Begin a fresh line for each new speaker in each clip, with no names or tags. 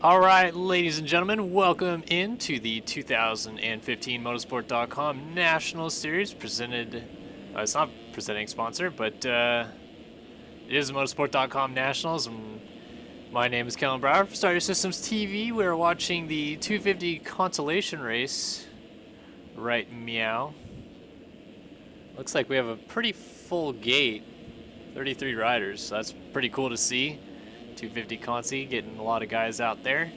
Alright, ladies and gentlemen, welcome into the 2015 Motorsport.com National Series presented, it's not presenting sponsor, but it is Motorsport.com Nationals, and my name is Kellen Brower for Starter Systems TV. We're watching the 250 Consolation race, right meow. Looks like we have a pretty full gate, 33 riders, so that's pretty cool to see. 250 Consi, getting a lot of guys out there.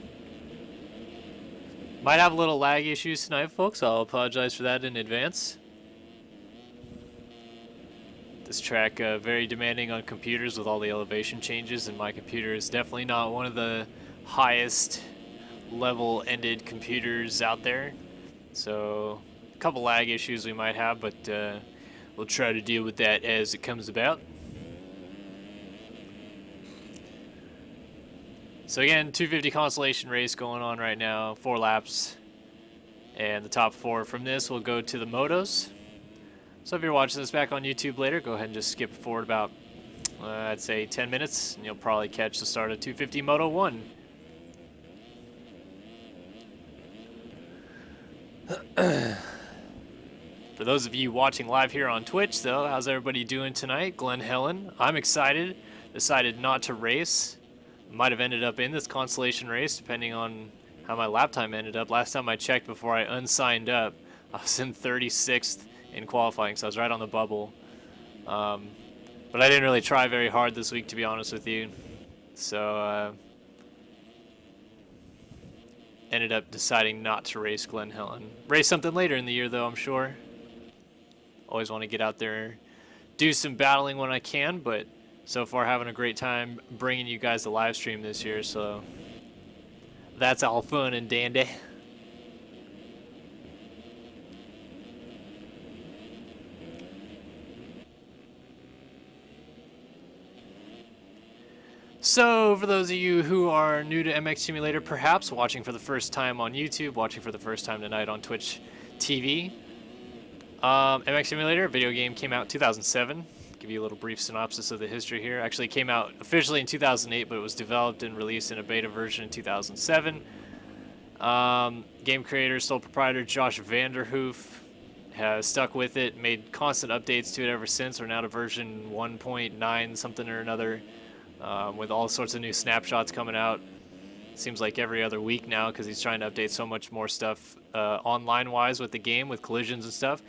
Might have a little lag issues tonight, folks. I'll apologize for that in advance. This track very demanding on computers with all the elevation changes, and my computer is definitely not one of the highest level ended computers out there. So a couple lag issues we might have, but we'll try to deal with that as it comes about. So again, 250 Consolation race going on right now, 4 laps, and the top 4 from this will go to the Motos. So if you're watching this back on YouTube later, go ahead and just skip forward about, I'd say 10 minutes, and you'll probably catch the start of 250 Moto 1. For those of you watching live here on Twitch, though, how's everybody doing tonight? Glen Helen, I'm excited, decided not to race. Might have ended up in this Consolation race depending on how my lap time ended up. Last time I checked before I unsigned up, I was in 36th in qualifying, so I was right on the bubble. But I didn't really try very hard this week, to be honest with you. So ended up deciding not to race Glen Helen. Race something later in the year though, I'm sure. Always want to get out there, do some battling when I can, but so far having a great time bringing you guys the live stream this year, so that's all fun and dandy. So for those of you who are new to MX Simulator, perhaps watching for the first time on YouTube, watching for the first time tonight on Twitch TV, MX Simulator, video game, came out in 2007. Give you a little brief synopsis of the history here. Actually came out officially in 2008, but it was developed and released in a beta version in 2007. Game creator, sole proprietor Josh Vanderhoof has stuck with it, made constant updates to it ever since. We're now to version 1.9 something or another, with all sorts of new snapshots coming out. Seems like every other week now because he's trying to update so much more stuff online-wise with the game, with collisions and stuff.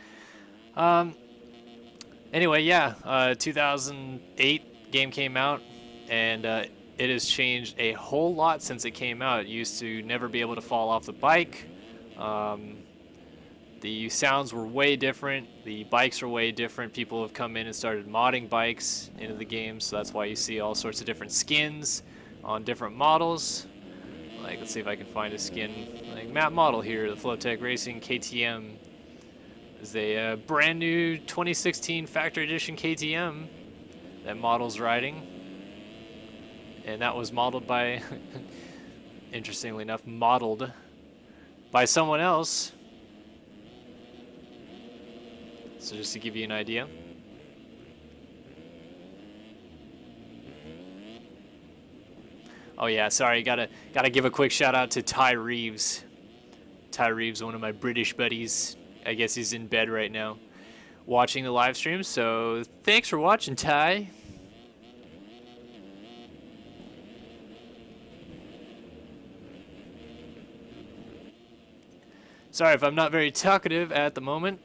Anyway, yeah, 2008 game came out, and it has changed a whole lot since it came out. It used to never be able to fall off the bike. The sounds were way different. The bikes are way different. People have come in and started modding bikes into the game, so that's why you see all sorts of different skins on different models. Like, let's see if I can find a skin. Like map model here, the Flowtech Racing KTM. Is a brand new 2016 Factory Edition KTM that model's riding, and that was modeled by, interestingly enough, modeled by someone else. So just to give you an idea. Oh yeah, sorry, gotta give a quick shout out to Ty Reeves. Ty Reeves, one of my British buddies. I guess he's in bed right now watching the live stream, so thanks for watching, Ty. Sorry if I'm not very talkative at the moment,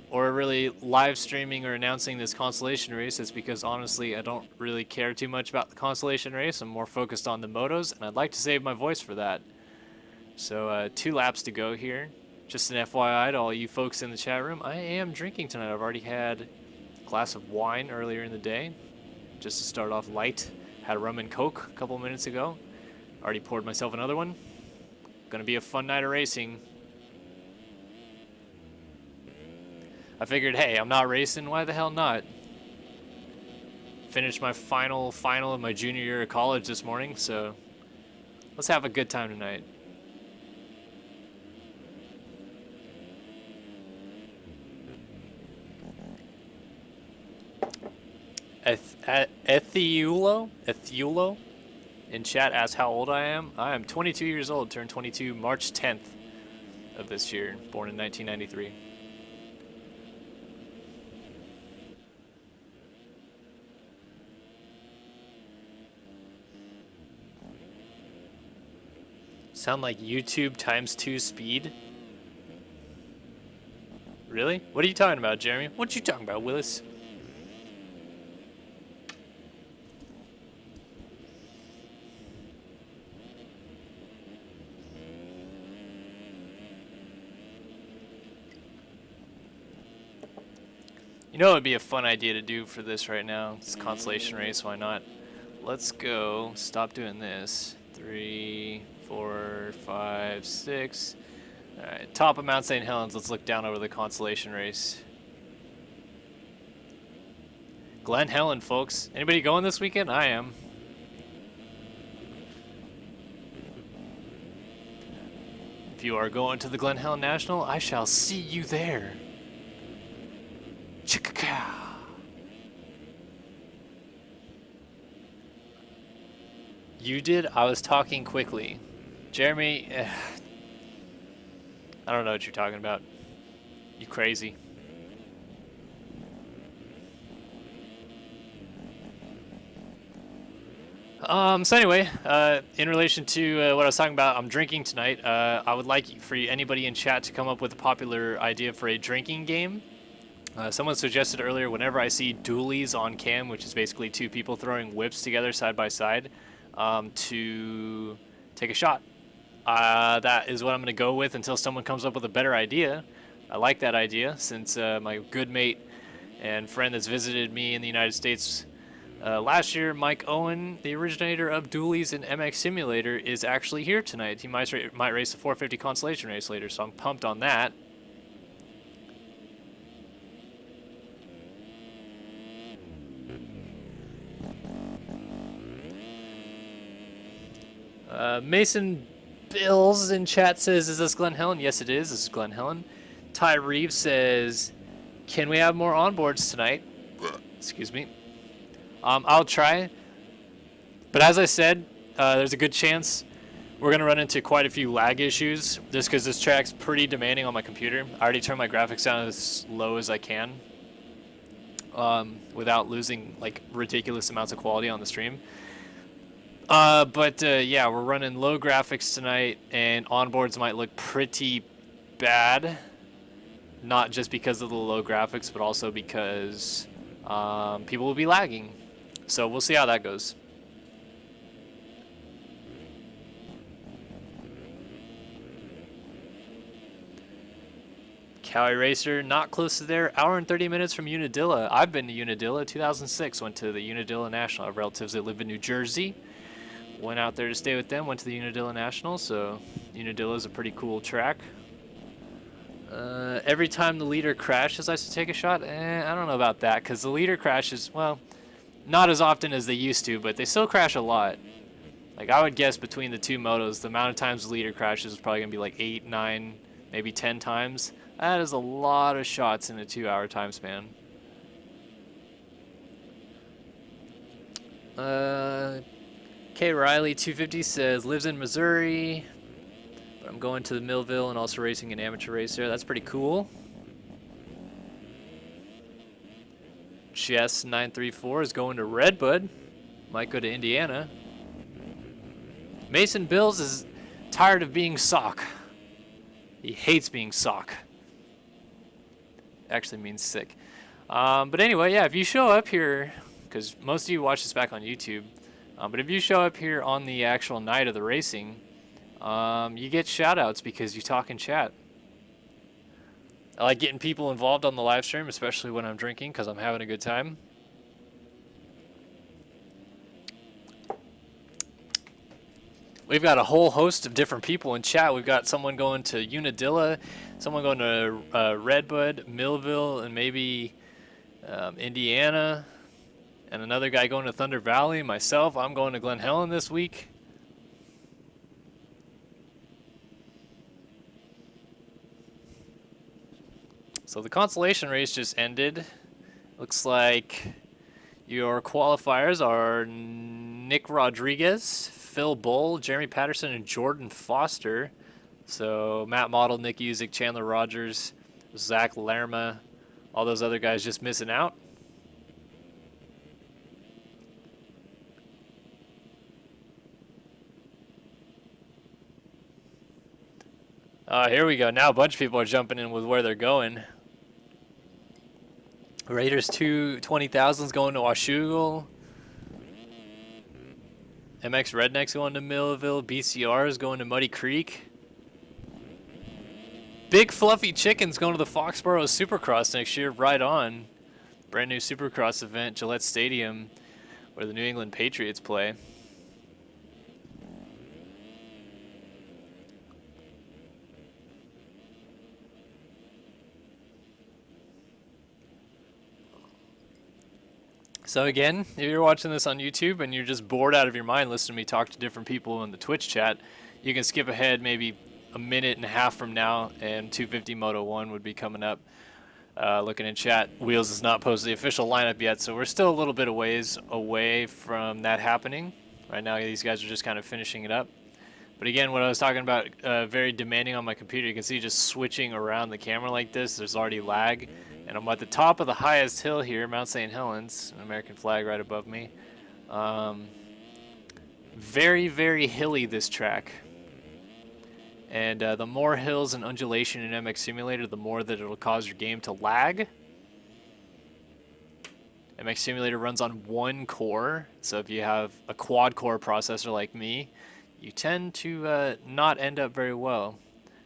or really live streaming or announcing this Consolation race. It's because honestly I don't really care too much about the Consolation race. I'm more focused on the Motos, and I'd like to save my voice for that. So 2 laps to go here. Just an FYI to all you folks in the chat room, I am drinking tonight. I've already had a glass of wine earlier in the day, just to start off light. Had a rum and coke a couple minutes ago. Already poured myself another one. Gonna be a fun night of racing. I figured, hey, I'm not racing, why the hell not? Finished my final of my junior year of college this morning, so let's have a good time tonight. Ethulo in chat asked how old I am. I am 22 years old, turned 22 March 10th of this year, born in 1993. Sound like YouTube ×2 speed? Really? What are you talking about, Jeremy? What you talking about, Willis? You know what would be a fun idea to do for this right now? It's a consolation race, why not? Let's go, stop doing this. 3, 4, 5, 6. Alright, top of Mount St. Helens, let's look down over the consolation race. Glen Helen, folks. Anybody going this weekend? I am. If you are going to the Glen Helen National, I shall see you there. Chicka-cow. You did? I was talking quickly. Jeremy, I don't know what you're talking about. You crazy. So anyway, in relation to what I was talking about, I'm drinking tonight. I would like for anybody in chat to come up with a popular idea for a drinking game. Someone suggested earlier, whenever I see dualies on cam, which is basically two people throwing whips together side by side, to take a shot. That is what I'm going to go with until someone comes up with a better idea. I like that idea since my good mate and friend that's visited me in the United States last year, Mike Owen, the originator of dualies and MX Simulator, is actually here tonight. He might race the 450 Consolation race later, so I'm pumped on that. Mason Bills in chat says, is this Glen Helen? Yes, it is. This is Glen Helen. Ty Reeves says, can we have more onboards tonight? Excuse me. I'll try. But as I said, there's a good chance we're going to run into quite a few lag issues just because this track's pretty demanding on my computer. I already turned my graphics down as low as I can without losing like ridiculous amounts of quality on the stream. Yeah, we're running low graphics tonight, and onboards might look pretty bad. Not just because of the low graphics, but also because people will be lagging. So we'll see how that goes. Cali Racer, not close to there. Hour and 30 minutes from Unadilla. I've been to Unadilla. 2006, went to the Unadilla National. I have relatives that live in New Jersey. Went out there to stay with them, went to the Unadilla National, so Unadilla is a pretty cool track. Every time the leader crashes, I should take a shot? I don't know about that, because the leader crashes, well, not as often as they used to, but they still crash a lot. Like, I would guess between the two motos, the amount of times the leader crashes is probably going to be like 8, 9, maybe 10 times. That is a lot of shots in a 2-hour time span. K. Riley 250 says, lives in Missouri, but I'm going to the Millville and also racing an amateur race there. That's pretty cool. Chess 934 is going to Redbud. Might go to Indiana. Mason Bills is tired of being sock. He hates being sock. Actually means sick. But anyway, yeah, if you show up here, because most of you watch this back on YouTube, but if you show up here on the actual night of the racing, you get shout-outs because you talk in chat. I like getting people involved on the live stream, especially when I'm drinking, because I'm having a good time. We've got a whole host of different people in chat. We've got someone going to Unadilla, someone going to Redbud, Millville, and maybe Indiana. And another guy going to Thunder Valley. Myself, I'm going to Glen Helen this week. So the consolation race just ended. Looks like your qualifiers are Nick Rodriguez, Phil Bull, Jeremy Patterson, and Jordan Foster. So Matt Model, Nick Usick, Chandler Rogers, Zach Lerma, all those other guys just missing out. Here we go. Now a bunch of people are jumping in with where they're going. Raiders 20,000s going to Washougal. MX Rednecks going to Millville. BCR is going to Muddy Creek. Big Fluffy Chickens going to the Foxborough Supercross next year. Right on. Brand new Supercross event, Gillette Stadium, where the New England Patriots play. So again, if you're watching this on YouTube and you're just bored out of your mind listening to me talk to different people in the Twitch chat, you can skip ahead maybe a minute and a half from now, and 250 Moto 1 would be coming up. Looking in chat, Wheels has not posted the official lineup yet, so we're still a little bit of ways away from that happening. Right now, these guys are just kind of finishing it up. But again, what I was talking about, very demanding on my computer, you can see just switching around the camera like this, there's already lag. And I'm at the top of the highest hill here, Mount St. Helens, an American flag right above me. Very, very hilly, this track. And the more hills and undulation in MX Simulator, the more that it'll cause your game to lag. MX Simulator runs on one core, so if you have a quad-core processor like me, you tend to not end up very well.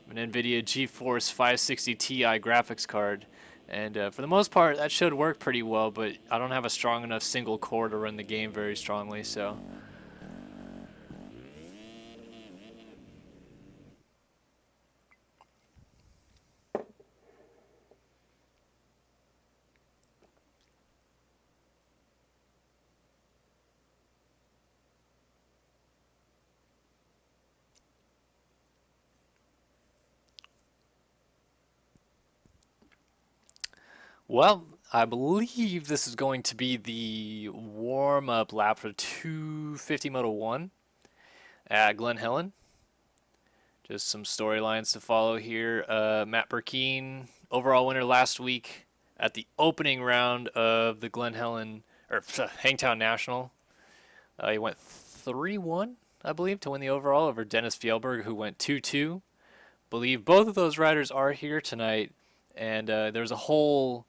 An NVIDIA GeForce 560 Ti graphics card. And for the most part, that should work pretty well, but I don't have a strong enough single core to run the game very strongly, so. Well, I believe this is going to be the warm-up lap for 250 Moto 1 at Glen Helen. Just some storylines to follow here. Matt Burkeen, overall winner last week at the opening round of the Glen Helen, or Hangtown National. He went 3-1, I believe, to win the overall over Dennis Fjellberg, who went 2-2. Believe both of those riders are here tonight, and there's a whole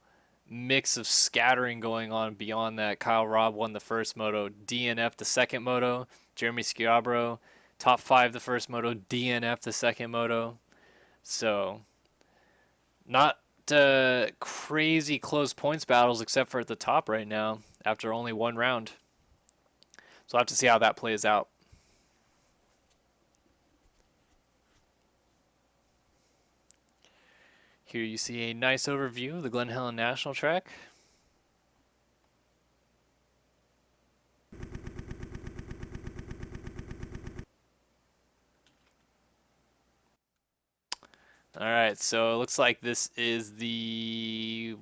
mix of scattering going on beyond that. Kyle Robb won the first moto, DNF the second moto. Jeremy Schiabro, top 5 the first moto, DNF the second moto. So, not crazy close points battles except for at the top right now after only one round. So I'll have to see how that plays out. Here you see a nice overview of the Glen Helen National Track. Alright, so it looks like this is the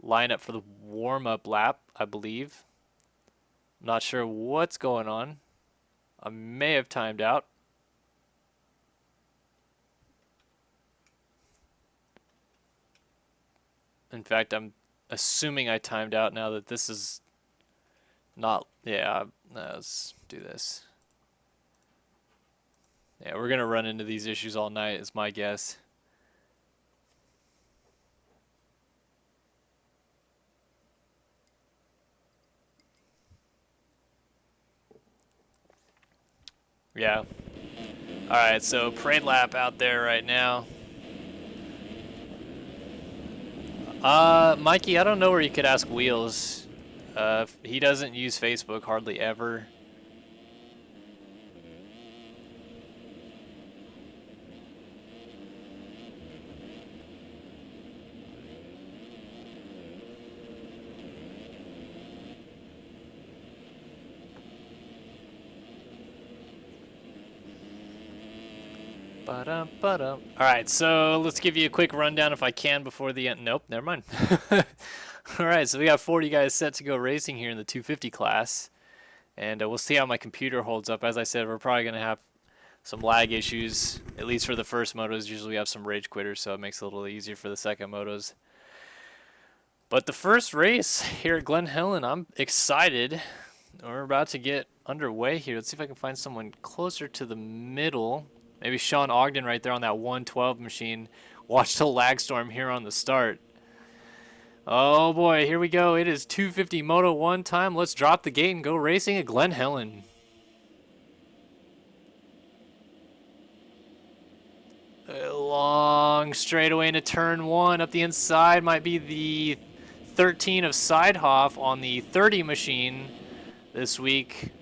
lineup for the warm-up lap, I believe. Not sure what's going on. I may have timed out. In fact, I'm assuming I timed out now that this is not... Yeah, let's do this. Yeah, we're going to run into these issues all night, is my guess. Yeah. Alright, so parade lap out there right now. Mikey, I don't know where you could ask Wheels. He doesn't use Facebook hardly ever. Alright, so let's give you a quick rundown if I can before the end. Nope, never mind. Alright, so we got 40 guys set to go racing here in the 250 class. And we'll see how my computer holds up. As I said, we're probably going to have some lag issues, at least for the first motos. Usually we have some rage quitters, so it makes it a little easier for the second motos. But the first race here at Glen Helen, I'm excited. We're about to get underway here. Let's see if I can find someone closer to the middle. Maybe Sean Ogden right there on that 112 machine. Watch the lag storm here on the start. Oh boy, here we go. It is 250 Moto 1 time. Let's drop the gate and go racing at Glen Helen. A long straightaway into turn 1 up the inside. Might be the 13 of Sidehoff on the 30 machine this week.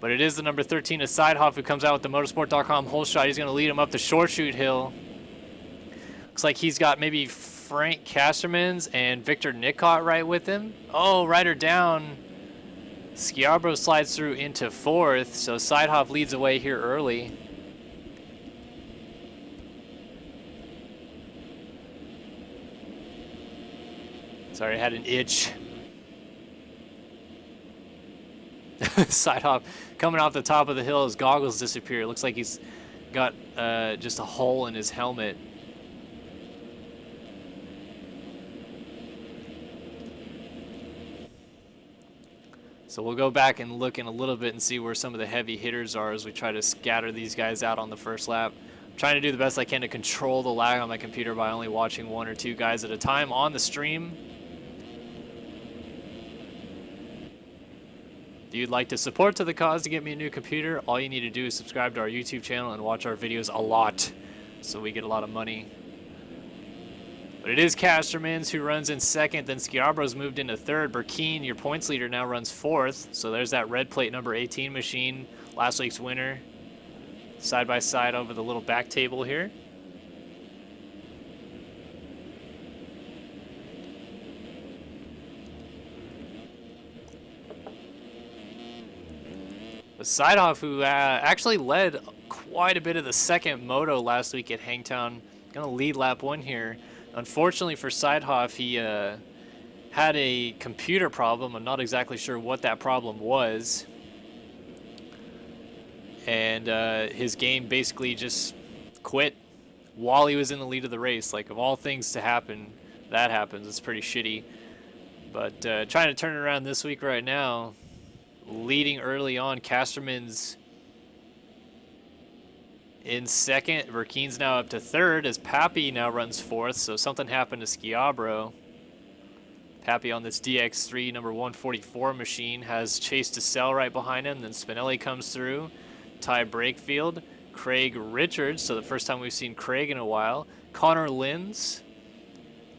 But it is the number 13 of Sidehoff who comes out with the motorsport.com hole shot. He's going to lead him up the short shoot hill. Looks like he's got maybe Frank Castermans and Victor Nicot right with him. Oh, rider down. Schiabro slides through into 4th, so Sidehoff leads away here early. Sorry, I had an itch. Sidehoff coming off the top of the hill, his goggles disappear. It looks like he's got just a hole in his helmet. So we'll go back and look in a little bit and see where some of the heavy hitters are as we try to scatter these guys out on the first lap. I'm trying to do the best I can to control the lag on my computer by only watching 1 or 2 guys at a time on the stream. If you'd like to support to the cause to get me a new computer, all you need to do is subscribe to our YouTube channel and watch our videos a lot so we get a lot of money. But it is Castermans who runs in 2nd, then Schiabro's moved into 3rd. Burkeen, your points leader, now runs 4th. So there's that red plate number 18 machine, last week's winner. Side by side over the little back table here. Sidehoff, who actually led quite a bit of the second moto last week at Hangtown, gonna lead lap 1 here. Unfortunately for Sidehoff, he had a computer problem. I'm not exactly sure what that problem was. And his game basically just quit while he was in the lead of the race. Like, of all things to happen, that happens. It's pretty shitty. But trying to turn it around this week right now. Leading early on, Casterman's in 2nd. Burkeen's now up to 3rd as Pappy now runs 4th, so something happened to Schiabro. Pappy on this DX3 number 144 machine has Chase DeSalle right behind him, then Spinelli comes through, Ty Brakefield, Craig Richards, so the first time we've seen Craig in a while. Connor Linz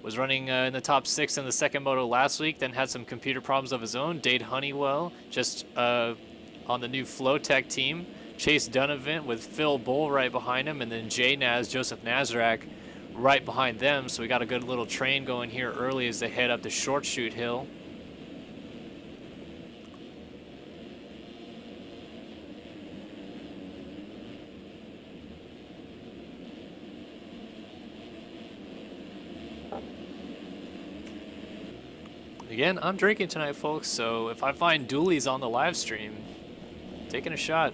was running in the top 6 in the second moto last week, then had some computer problems of his own. Dade Honeywell just on the new Flowtech team. Chase Donovan with Phil Bull right behind him, and then Jay Naz, Joseph Nazrak right behind them. So we got a good little train going here early as they head up the short shoot hill. Again, I'm drinking tonight, folks, so if I find dualies on the live stream, taking a shot.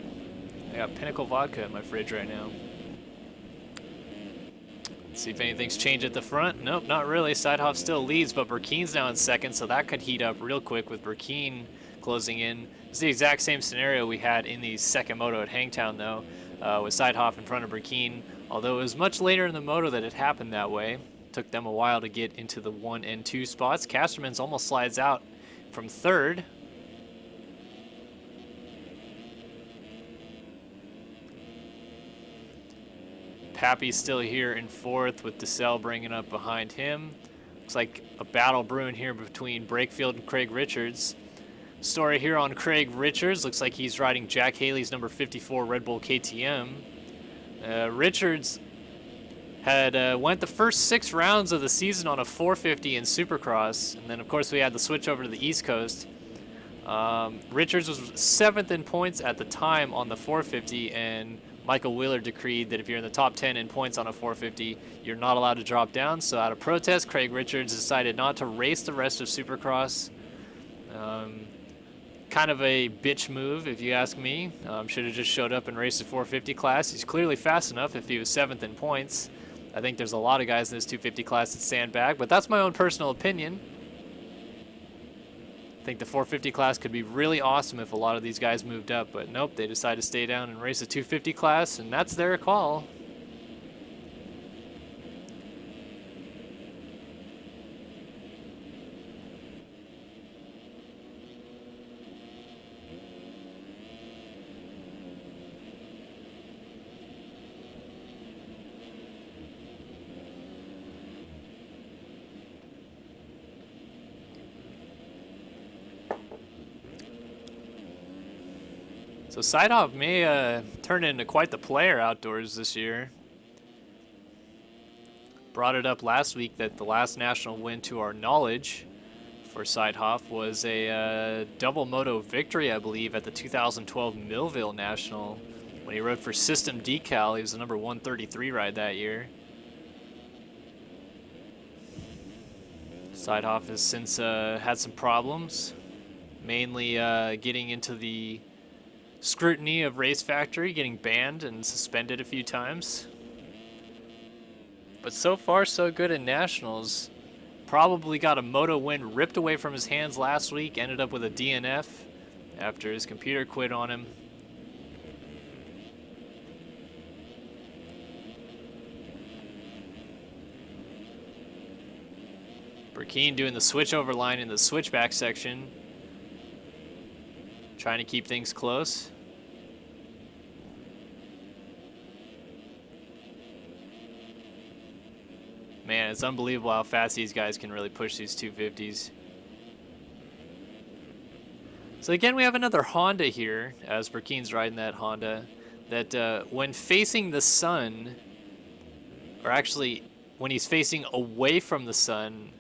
I got Pinnacle vodka in my fridge right now. Let's see if anything's changed at the front. Nope, not really. Sidehoff still leads, but Burkeen's now in 2nd, so that could heat up real quick with Burkeen closing in. It's the exact same scenario we had in the second moto at Hangtown, though, with Sidehoff in front of Burkeen, although it was much later in the moto that it happened that way. Took them a while to get into the 1 and 2 spots. Casterman's almost slides out from 3rd. Pappy's still here in 4th with DeSalle bringing up behind him. Looks like a battle brewing here between Brakefield and Craig Richards. Story here on Craig Richards. Looks like he's riding Jack Haley's number 54 Red Bull KTM. Richards had went the first 6 rounds of the season on a 450 in Supercross, and then of course we had the switch over to the East Coast. Richards was 7th in points at the time on the 450, and Michael Wheeler decreed that if you're in the top 10 in points on a 450, you're not allowed to drop down. So out of protest, Craig Richards decided not to race the rest of Supercross. kind of a bitch move, if you ask me. Should have just showed up and raced the 450 class. He's clearly fast enough if he was 7th in points. I think there's a lot of guys in this 250 class that sandbag, but that's my own personal opinion. I think the 450 class could be really awesome if a lot of these guys moved up, but nope, they decided to stay down and race the 250 class, and that's their call. So Sidehoff may turn into quite the player outdoors this year. Brought it up last week that the last national win to our knowledge for Sidehoff was a double moto victory, I believe, at the 2012 Millville National when he rode for System Decal. He was the number 133 ride that year. Sidehoff has since had some problems, mainly getting into the scrutiny of Race Factory, getting banned and suspended a few times. But so far so good in nationals. Probably got a moto win ripped away from his hands last week, ended up with a DNF after his computer quit on him. Burkeen doing the switch over line in the switchback section, trying to keep things close. Man, it's unbelievable how fast these guys can really push these 250s. So again, we have another Honda here, as Burkeen's riding that Honda, that when facing the sun, or actually when he's facing away from the sun,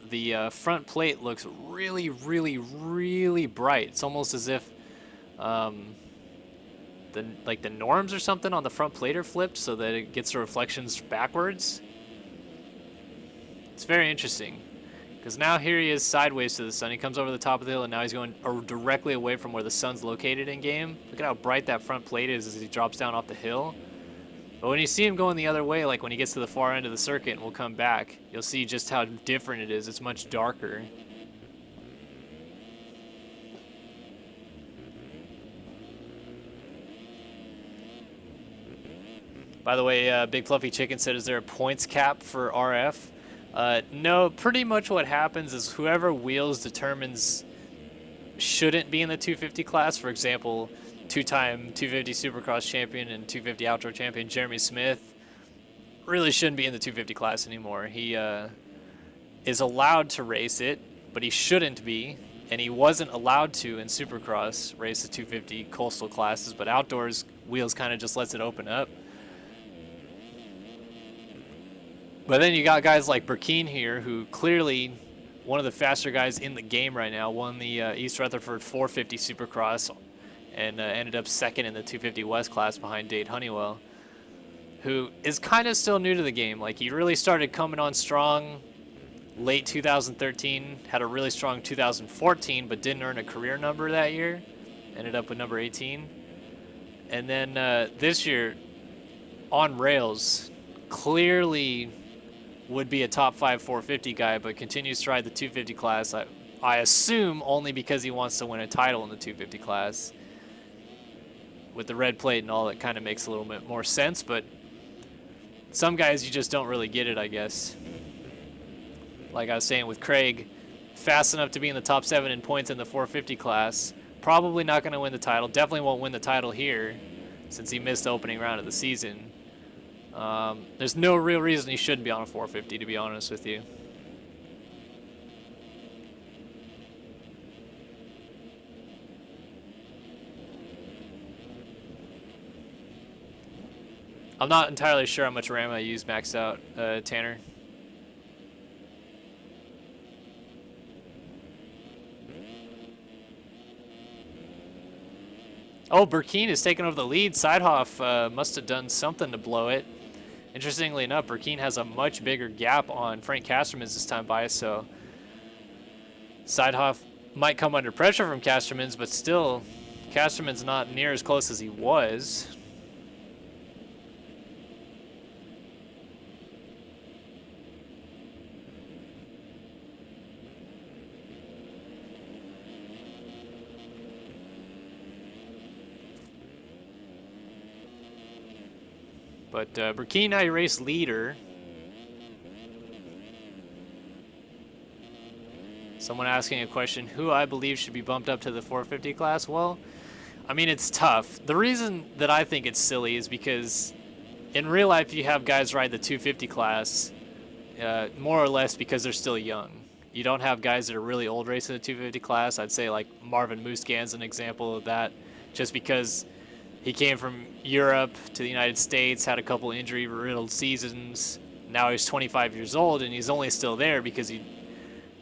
the front plate looks really, really, really bright. It's almost as if the norms or something on the front plate are flipped so that it gets the reflections backwards. It's very interesting, because now here he is sideways to the sun. He comes over the top of the hill, and now he's going directly away from where the sun's located in game. Look at how bright that front plate is as he drops down off the hill. But when you see him going the other way, like when he gets to the far end of the circuit and we'll come back, you'll see just how different it is. It's much darker. By the way, Big Fluffy Chicken said, is there a points cap for RF? No, pretty much what happens is whoever wheels determines shouldn't be in the 250 class. For example, two-time 250 Supercross champion and 250 Outdoor champion Jeremy Smith really shouldn't be in the 250 class anymore. He is allowed to race it, but he shouldn't be, and he wasn't allowed to in Supercross race the 250 coastal classes, but Outdoors wheels kind of just lets it open up. But then you got guys like Burkeen here, who clearly one of the faster guys in the game right now, won the East Rutherford 450 Supercross and ended up second in the 250 West class behind Dade Honeywell, who is kind of still new to the game. Like, he really started coming on strong late 2013, had a really strong 2014, but didn't earn a career number that year. Ended up with number 18. And then this year, on rails, clearly would be a top 5 450 guy, but continues to ride the 250 class. I assume only because he wants to win a title in the 250 class. With the red plate and all, that kind of makes a little bit more sense, but some guys you just don't really get it, I guess. Like I was saying with Craig, fast enough to be in the top 7 in points in the 450 class. Probably not going to win the title. Definitely won't win the title here since he missed the opening round of the season. There's no real reason he shouldn't be on a 450, to be honest with you. I'm not entirely sure how much RAM I use maxed out, Tanner. Oh, Burkeen is taking over the lead. Sidehoff must have done something to blow it. Interestingly enough, Burkeen has a much bigger gap on Frank Casterman's this time by, so Sidehoff might come under pressure from Casterman's, but still, Casterman's not near as close as he was. But Burkina now race leader. Someone asking a question, who I believe should be bumped up to the 450 class? Well, I mean, it's tough. The reason that I think it's silly is because in real life you have guys ride the 250 class more or less because they're still young. You don't have guys that are really old racing the 250 class. I'd say like Marvin Musquin's an example of that, just because he came from Europe to the United States, had a couple injury-riddled seasons. Now he's 25 years old, and he's only still there because he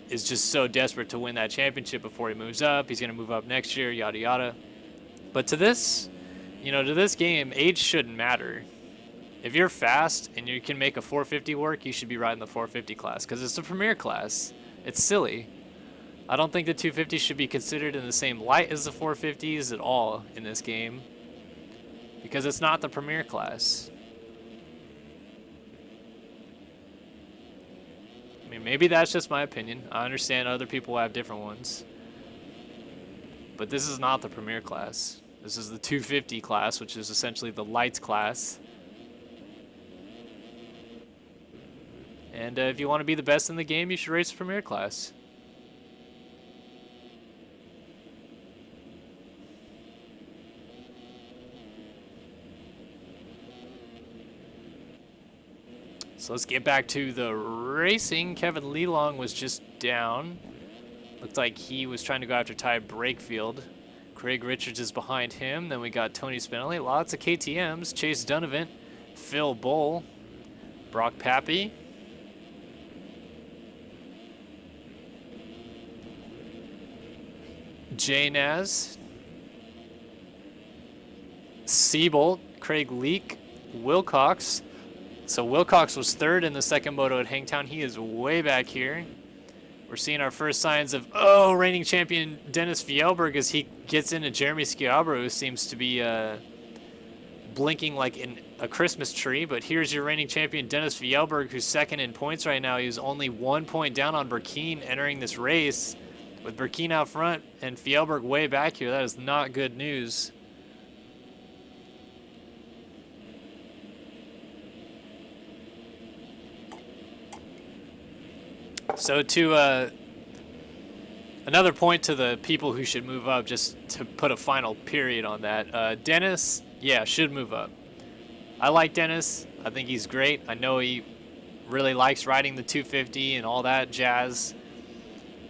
is just so desperate to win that championship before he moves up. He's going to move up next year, yada, yada. But to this, to this game, age shouldn't matter. If you're fast and you can make a 450 work, you should be riding the 450 class because it's the premier class. It's silly. I don't think the 250 should be considered in the same light as the 450s at all in this game, because it's not the premier class. I mean, maybe that's just my opinion. I understand other people have different ones. But this is not the premier class. This is the 250 class, which is essentially the lights class. And if you want to be the best in the game, you should race the premier class. So let's get back to the racing. Kevin Lelong was just down. Looked like he was trying to go after Ty Brakefield. Craig Richards is behind him. Then we got Tony Spinelli. Lots of KTMs. Chase Donovan. Phil Bull. Brock Pappy. Jay Naz. Siebold. Craig Leake. Wilcox. So Wilcox was third in the second moto at Hangtown. He is way back here. We're seeing our first signs of, reigning champion Dennis Fjellberg as he gets into Jeremy Schiabra, who seems to be blinking like in a Christmas tree. But here's your reigning champion Dennis Fjellberg, who's second in points right now. He's only 1 point down on Burkine entering this race, with Burkine out front and Fjellberg way back here. That is not good news. So to another point to the people who should move up, just to put a final period on that, Dennis, yeah, should move up. I like Dennis. I think he's great. I know he really likes riding the 250 and all that jazz.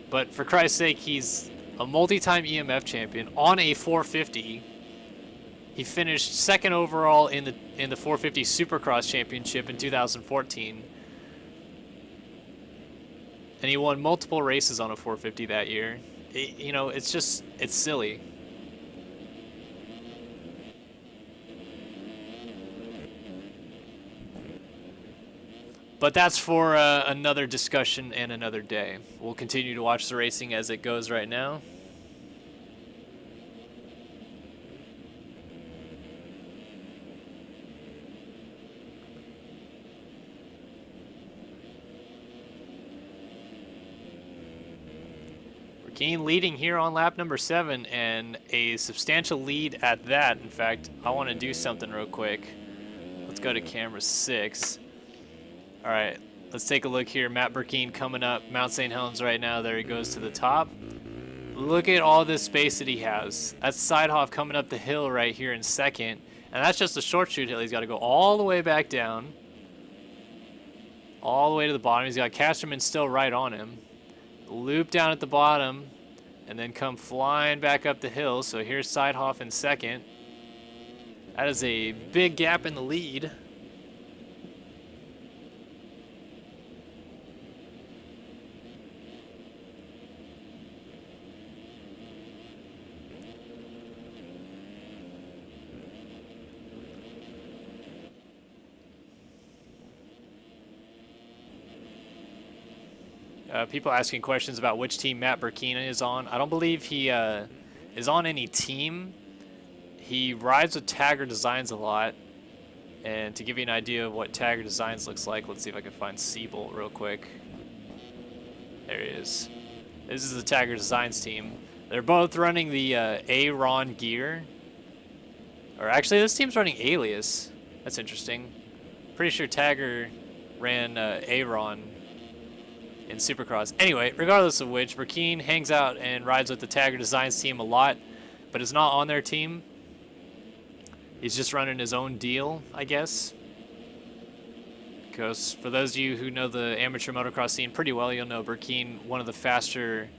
But for Christ's sake, he's a multi-time EMF champion on a 450. He finished second overall in the 450 Supercross Championship in 2014. And he won multiple races on a 450 that year. It's silly. But that's for another discussion and another day. We'll continue to watch the racing as it goes right now. Burkine leading here on lap number 7, and a substantial lead at that. In fact, I want to do something real quick. Let's go to camera 6. All right, let's take a look here. Matt Burkine coming up Mount St. Helens right now. There he goes to the top. Look at all this space that he has. That's Seidhoff coming up the hill right here in second. And that's just a short shoot hill. He's got to go all the way back down. All the way to the bottom. He's got Casterman still right on him. Loop down at the bottom. And then come flying back up the hill. So here's Seidhoff in second. That is a big gap in the lead. People asking questions about which team Matt Burkina is on. I don't believe he is on any team. He rides with Tagger Designs a lot. And to give you an idea of what Tagger Designs looks like, let's see if I can find Seabolt real quick. There he is. This is the Tagger Designs team. They're both running the Aaron gear. Or actually, this team's running Alias. That's interesting. Pretty sure Tagger ran Aaron in Supercross. Anyway, regardless of which, Burkina hangs out and rides with the Tagger Designs team a lot, but is not on their team. He's just running his own deal, I guess. Because for those of you who know the amateur motocross scene pretty well, you'll know Burkina, one of the faster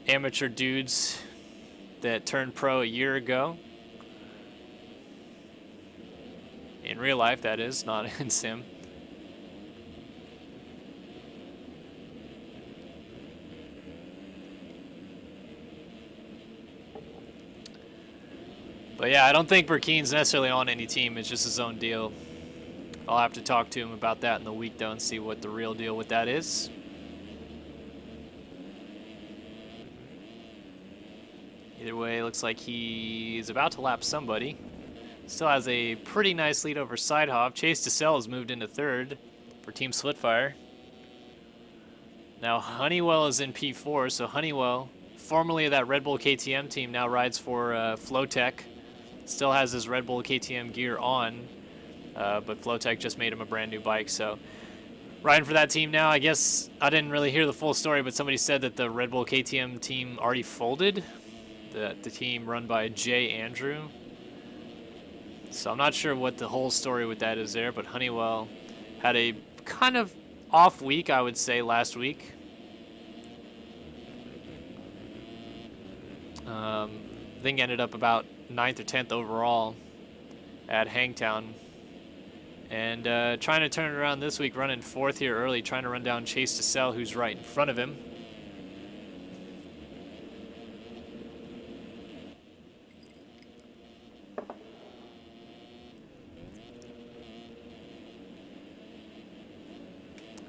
amateur dudes that turned pro a year ago. In real life, that is, not in sim. But yeah, I don't think Burkina's necessarily on any team. It's just his own deal. I'll have to talk to him about that in the week, though, and see what the real deal with that is. Either way, it looks like he's about to lap somebody. Still has a pretty nice lead over Sidehoff. Chase DeSalle has moved into third for Team Splitfire. Now Honeywell is in P4, so Honeywell, formerly of that Red Bull KTM team, now rides for Flowtech. Still has his Red Bull KTM gear on, but Flowtech just made him a brand new bike, so riding for that team now. I guess I didn't really hear the full story, but somebody said that the Red Bull KTM team already folded, the team run by Jay Andrew. So I'm not sure what the whole story with that is there, but Honeywell had a kind of off week, I would say, last week. I think ended up about 9th or 10th overall at Hangtown. And trying to turn it around this week, running 4th here early, trying to run down Chase DeSalle, who's right in front of him.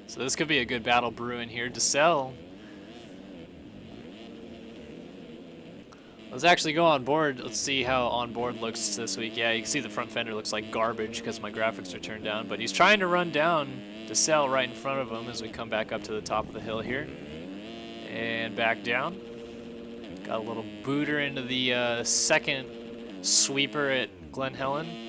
So this could be a good battle brewing here. DeSalle, let's actually go on board. Let's see how on board looks this week. Yeah, you can see the front fender looks like garbage because my graphics are turned down, but he's trying to run down DeSalle right in front of him as we come back up to the top of the hill here. And back down. Got a little booter into the second sweeper at Glen Helen.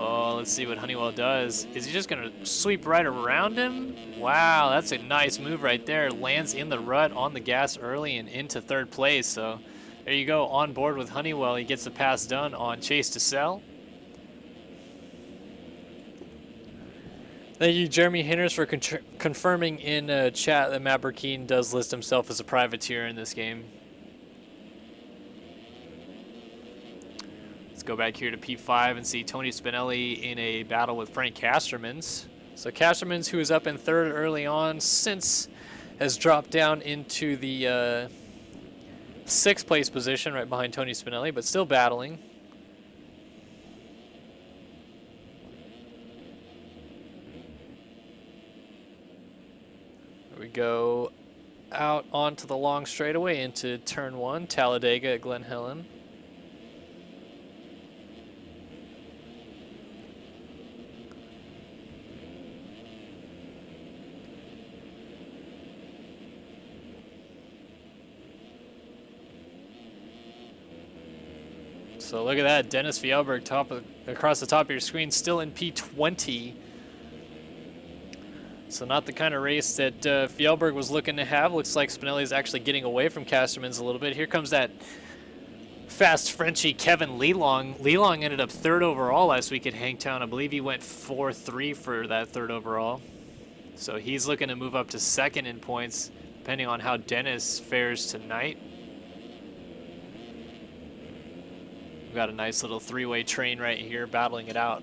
Oh, let's see what Honeywell does. Is he just going to sweep right around him? Wow, that's a nice move right there. Lands in the rut on the gas early and into third place. So there you go, on board with Honeywell. He gets the pass done on Chase DeSalle. Thank you, Jeremy Hinders, for confirming in chat that Matt Burkina does list himself as a privateer in this game. Let's go back here to P5 and see Tony Spinelli in a battle with Frank Castermans. So Castermans, who was up in third early on, since has dropped down into the 6th place position right behind Tony Spinelli, but still battling. Here we go out onto the long straightaway into turn 1, Talladega at Glen Helen. So look at that, Dennis Fjellberg across the top of your screen, still in P20. So not the kind of race that Fjellberg was looking to have. Looks like Spinelli is actually getting away from Castermans a little bit. Here comes that fast Frenchie Kevin Lelong. Lelong ended up 3rd overall last week at Hangtown. I believe he went 4-3 for that 3rd overall. So he's looking to move up to 2nd in points, depending on how Dennis fares tonight. We've got a nice little 3-way train right here, battling it out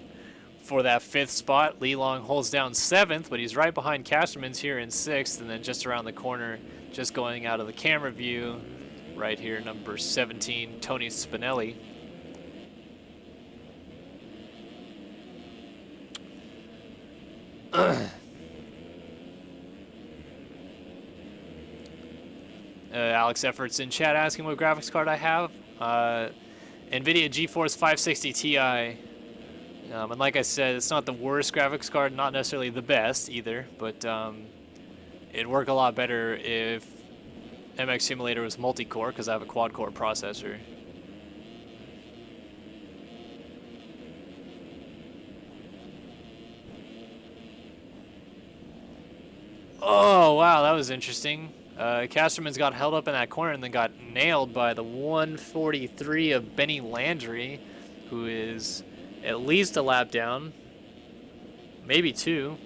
for that 5th spot. Lelong holds down 7th, but he's right behind Castermans here in 6th, and then just around the corner, just going out of the camera view, right here, number 17, Tony Spinelli. Alex Efforts in chat asking what graphics card I have. NVIDIA GeForce 560 Ti. And like I said, it's not the worst graphics card, not necessarily the best either, but it'd work a lot better if MX Simulator was multi-core, because I have a quad-core processor. Oh, wow, that was interesting. Casterman's got held up in that corner and then got nailed by the 143 of Benny Landry, who is at least a lap down, maybe two.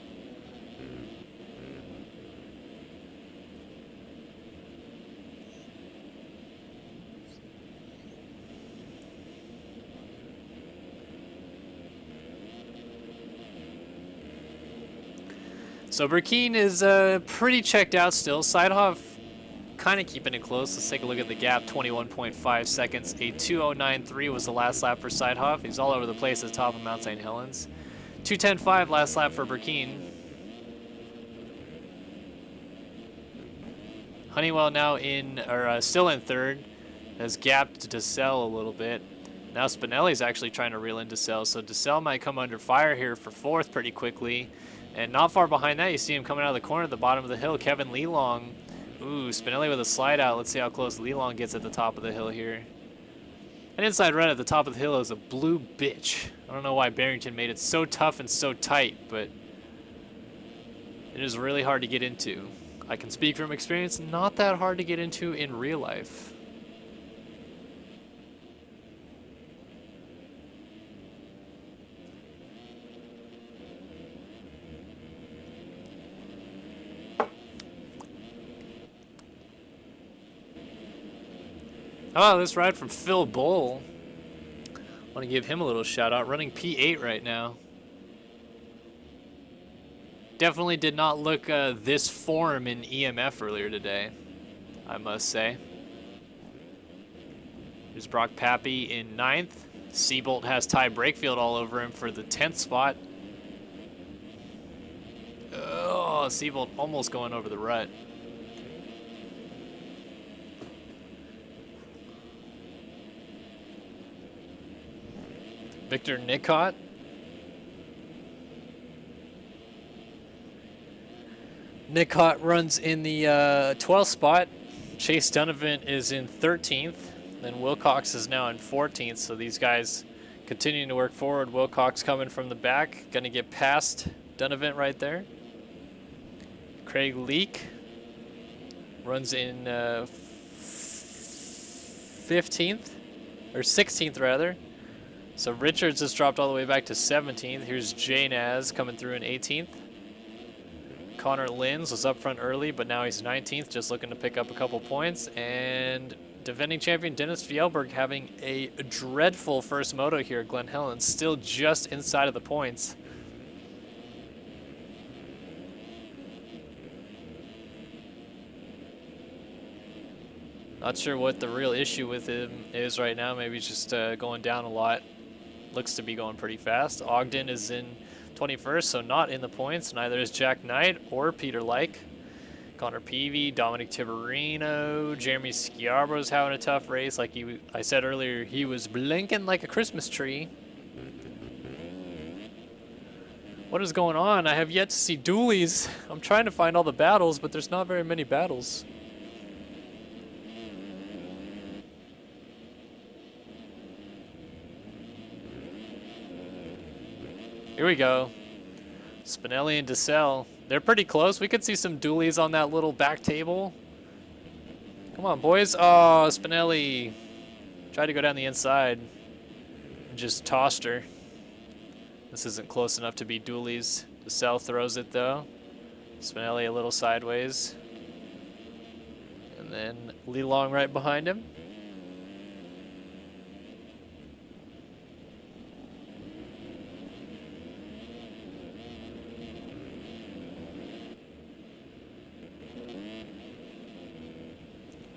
So Burkeen is pretty checked out still. Seidhoff kind of keeping it close. Let's take a look at the gap. 21.5 seconds. A 2:09.3 was the last lap for Seidhoff. He's all over the place at the top of Mount St. Helens. 2:10.5 last lap for Burkeen. Honeywell now still in third. Has gapped DeSalle a little bit. Now Spinelli's actually trying to reel in DeSalle. So DeSalle might come under fire here for fourth pretty quickly. And not far behind that, you see him coming out of the corner at the bottom of the hill. Kevin Lelong. Ooh, Spinelli with a slide out. Let's see how close Lelong gets at the top of the hill here. An inside run at the top of the hill is a blue bitch. I don't know why Barrington made it so tough and so tight, but it is really hard to get into. I can speak from experience, not that hard to get into in real life. Oh, this ride from Phil Bull. Want to give him a little shout out. Running P8 right now. Definitely did not look this form in EMF earlier today, I must say. There's Brock Pappy in 9th. Seabolt has Ty Brakefield all over him for the 10th spot. Oh, Seabolt almost going over the rut. Victor Nicot. Nicot runs in the 12th spot. Chase Donovan is in 13th. Then Wilcox is now in 14th. So these guys continuing to work forward. Wilcox coming from the back. Going to get past Donovan right there. Craig Leake runs in 15th. Or 16th rather. So Richards has dropped all the way back to 17th. Here's Jay Naz coming through in 18th. Connor Linz was up front early, but now he's 19th, just looking to pick up a couple points. And defending champion Dennis Fjellberg having a dreadful first moto here at Glen Helen, still just inside of the points. Not sure what the real issue with him is right now. Maybe he's just going down a lot. Looks to be going pretty fast. Ogden is in 21st, so not in the points. Neither is Jack Knight or Peter Like. Connor Peavy, Dominic Tiberino, Jeremy Schiarbo's having a tough race. Like I said earlier, he was blinking like a Christmas tree. What is going on? I have yet to see dualies. I'm trying to find all the battles, but there's not very many battles. Here we go. Spinelli and DeSalle. They're pretty close. We could see some dualies on that little back table. Come on, boys. Oh, Spinelli tried to go down the inside and just tossed her. This isn't close enough to be dualies. DeSalle throws it, though. Spinelli a little sideways. And then Lelong right behind him.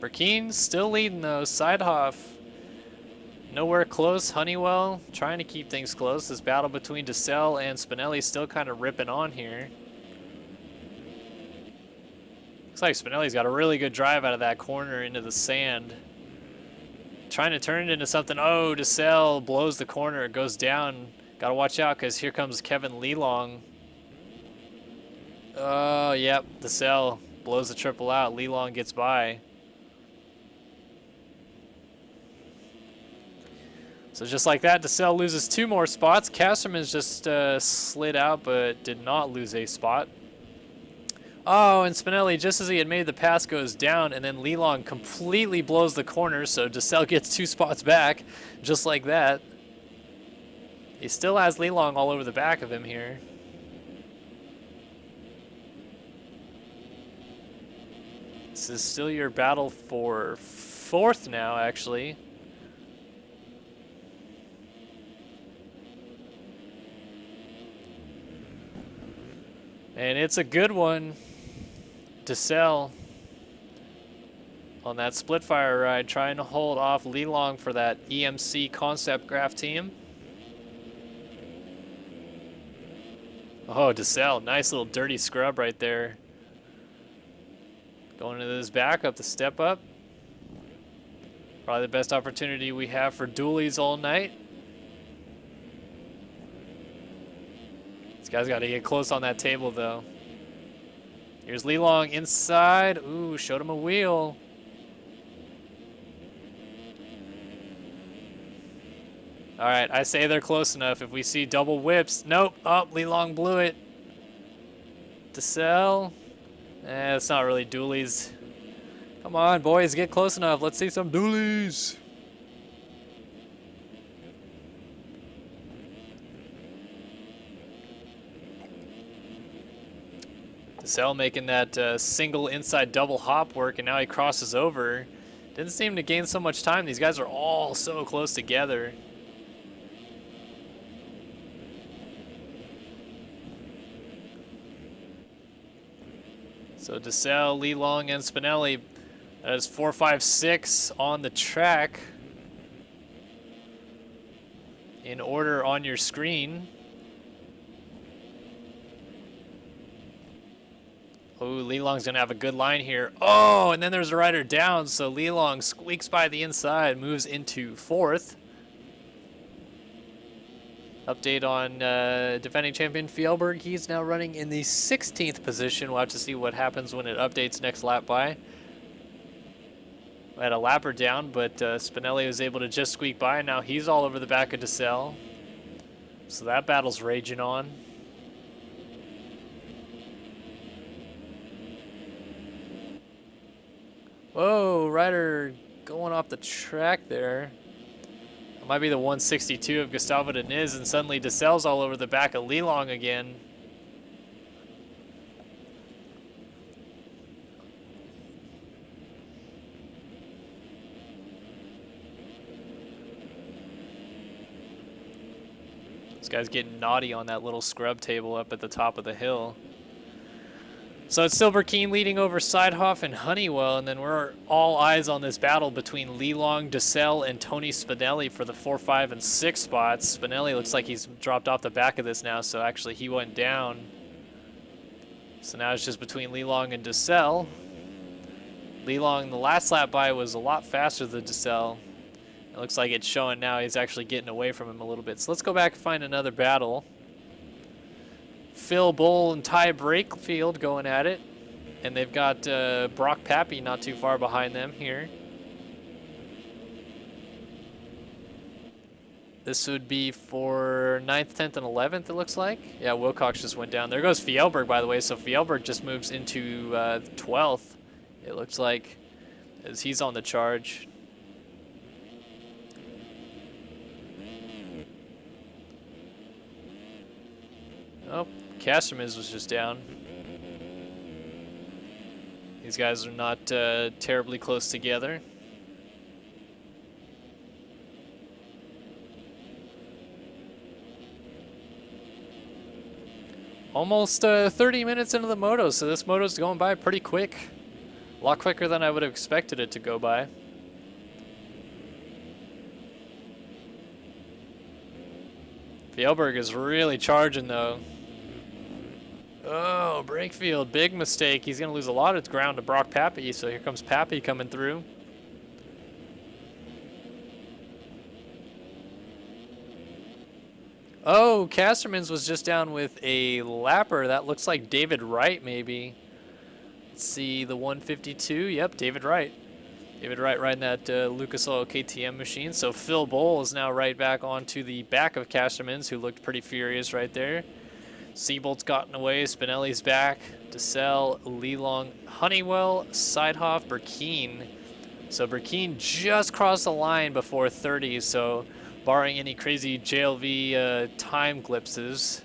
Burkeen still leading though. Seidhoff nowhere close. Honeywell trying to keep things close. This battle between DeSalle and Spinelli still kind of ripping on here. Looks like Spinelli's got a really good drive out of that corner into the sand. Trying to turn it into something. Oh, DeSalle blows the corner. It goes down. Got to watch out because here comes Kevin Lelong. Oh, yep. DeSalle blows the triple out. Lelong gets by. So just like that, DeSalle loses 2 more spots. Casterman's just slid out but did not lose a spot. Oh, and Spinelli, just as he had made the pass, goes down, and then Lelong completely blows the corner, so DeSalle gets 2 spots back, just like that. He still has Lelong all over the back of him here. This is still your battle for 4th now, actually. And it's a good one. DeSalle on that split fire ride, trying to hold off Lelong for that EMC concept graph team. Oh, DeSalle, nice little dirty scrub right there. Going into this back up to step up. Probably the best opportunity we have for dualies all night. This guy's got to get close on that table, though. Here's Lelong inside. Ooh, showed him a wheel. All right, I say they're close enough. If we see double whips. Nope. Oh, Lelong blew it. DeSalle. It's not really dualies. Come on, boys, get close enough. Let's see some dualies. DeSalle making that single inside double hop work, and now he crosses over. Didn't seem to gain so much time. These guys are all so close together. So DeSalle, Lelong, and Spinelli. That is 4, 5, 6 on the track. In order on your screen. Oh, Lelong's going to have a good line here. Oh, and then there's a rider down, so Lelong squeaks by the inside, moves into 4th. Update on defending champion Fjellberg. He's now running in the 16th position. We'll have to see what happens when it updates next lap by. We had a lapper down, but Spinelli was able to just squeak by, and now he's all over the back of DeSalle. So that battle's raging on. Whoa, rider going off the track there. It might be the 162 of Gustavo Diniz, and suddenly DeSalle's all over the back of Lelong again. This guy's getting naughty on that little scrub table up at the top of the hill. So it's Silverkeen leading over Sidehoff and Honeywell, and then we're all eyes on this battle between Lelong, DeSalle, and Tony Spinelli for the 4, 5, and 6 spots. Spinelli looks like he's dropped off the back of this now, so actually he went down. So now it's just between Lelong and DeSalle. Lelong, the last lap by, was a lot faster than DeSalle. It looks like it's showing now he's actually getting away from him a little bit. So let's go back and find another battle. Phil Bull and Ty Brakefield going at it. And they've got Brock Pappy not too far behind them here. This would be for 9th, 10th, and 11th, it looks like. Yeah, Wilcox just went down. There goes Fjellberg, by the way. So Fjellberg just moves into 12th, it looks like, as he's on the charge. Oh, Castermans was just down. These guys are not terribly close together. Almost 30 minutes into the moto, so this moto's going by pretty quick. A lot quicker than I would have expected it to go by. Fjellberg is really charging though. Oh, Brakefield, big mistake. He's going to lose a lot of ground to Brock Pappy, so here comes Pappy coming through. Oh, Casterman's was just down with a lapper. That looks like David Wright, maybe. Let's see, the 152. Yep, David Wright. David Wright riding that Lucas Oil KTM machine. So Phil Bowl is now right back onto the back of Casterman's, who looked pretty furious right there. Seabolt's gotten away. Spinelli's back. DeSalle, Lelong, Honeywell, Seidhoff, Burkeen. So Burkeen just crossed the line before 30, so barring any crazy JLV time glimpses,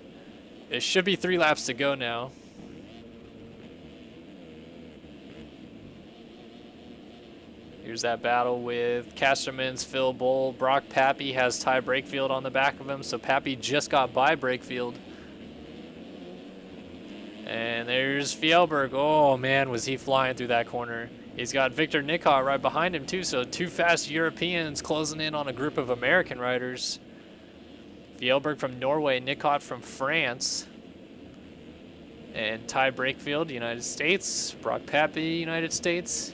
it should be 3 laps to go now. Here's that battle with Casterman's, Phil Bowl. Brock Pappy has Ty Brakefield on the back of him, so Pappy just got by Brakefield. And there's Fjellberg. Oh man, was he flying through that corner. He's got Victor Nickott right behind him too, so 2 fast Europeans closing in on a group of American riders. Fjellberg from Norway, Nickott from France. And Ty Brakefield, United States. Brock Pappy, United States.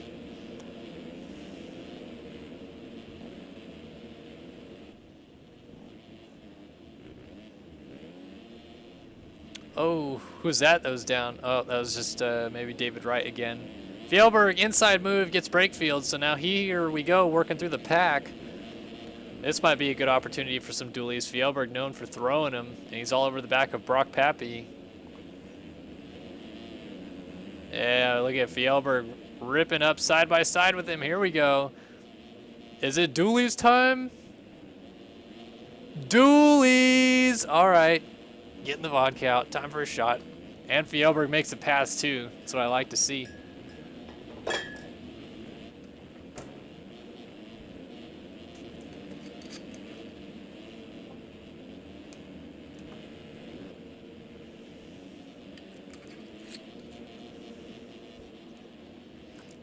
Oh, who's that was down? Oh, that was just maybe David Wright again. Fjellberg, inside move, gets Brakefield, so now here we go, working through the pack. This might be a good opportunity for some dualies. Fjellberg known for throwing him, and he's all over the back of Brock Pappy. Yeah, look at Fjellberg ripping up side by side with him. Here we go. Is it dualies time? Dualies! All right. Getting the vodka out. Time for a shot. And Fjellberg makes a pass, too. That's what I like to see.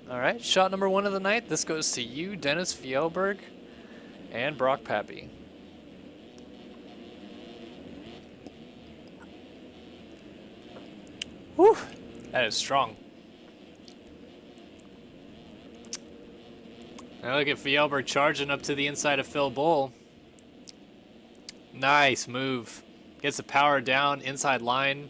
All right, shot number 1 of the night. This goes to you, Dennis Fjellberg, and Brock Pappy. Whew, that is strong. Now look at Fjellberg charging up to the inside of Phil Bull. Nice move. Gets the power down, inside line.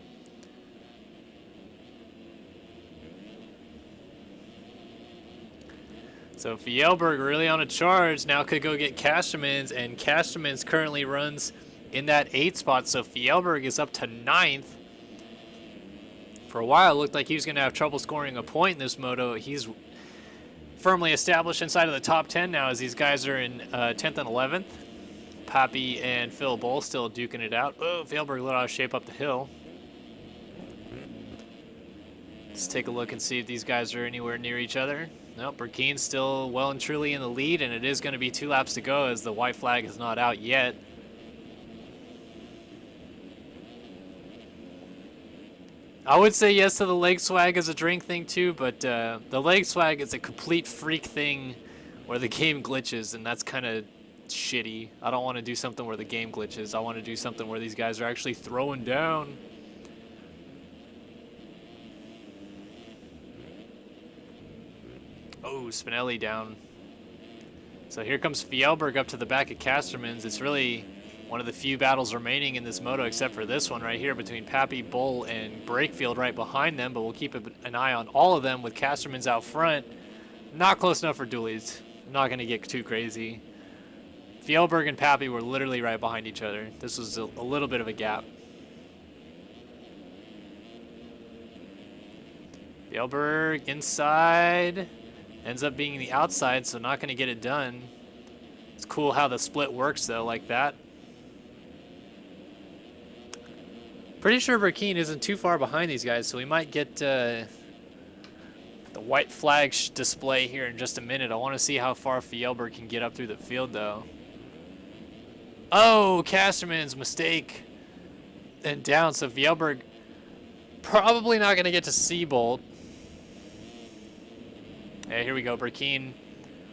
So Fjellberg really on a charge. Now could go get Casterman's, and Casterman's currently runs in that 8 spot. So Fjellberg is up to 9th. For a while, it looked like he was going to have trouble scoring a point in this moto. He's firmly established inside of the top 10 now, as these guys are in 10th and 11th. Pappy and Phil Bull still duking it out. Oh, Fjellberg let out of shape up the hill. Let's take a look and see if these guys are anywhere near each other. Nope, Burkeen's still well and truly in the lead, and it is going to be 2 laps to go as the white flag is not out yet. I would say yes to the leg swag as a drink thing too, but the leg swag is a complete freak thing where the game glitches, and that's kind of shitty. I don't want to do something where the game glitches. I want to do something where these guys are actually throwing down. Oh, Spinelli down. So here comes Fjellberg up to the back of Casterman's. It's really one of the few battles remaining in this moto, except for this one right here between Pappy, Bull, and Brakefield right behind them, but we'll keep an eye on all of them with Casterman's out front. Not close enough for dualies. Not going to get too crazy. Fjellberg and Pappy were literally right behind each other. This was a little bit of a gap. Fjellberg inside. Ends up being the outside, so not going to get it done. It's cool how the split works, though, like that. Pretty sure Burkeen isn't too far behind these guys, so we might get the white flag display here in just a minute. I want to see how far Fjellberg can get up through the field, though. Oh, Casterman's mistake. And down, so Fjellberg probably not going to get to Seabolt. Hey, here we go, Burkeen.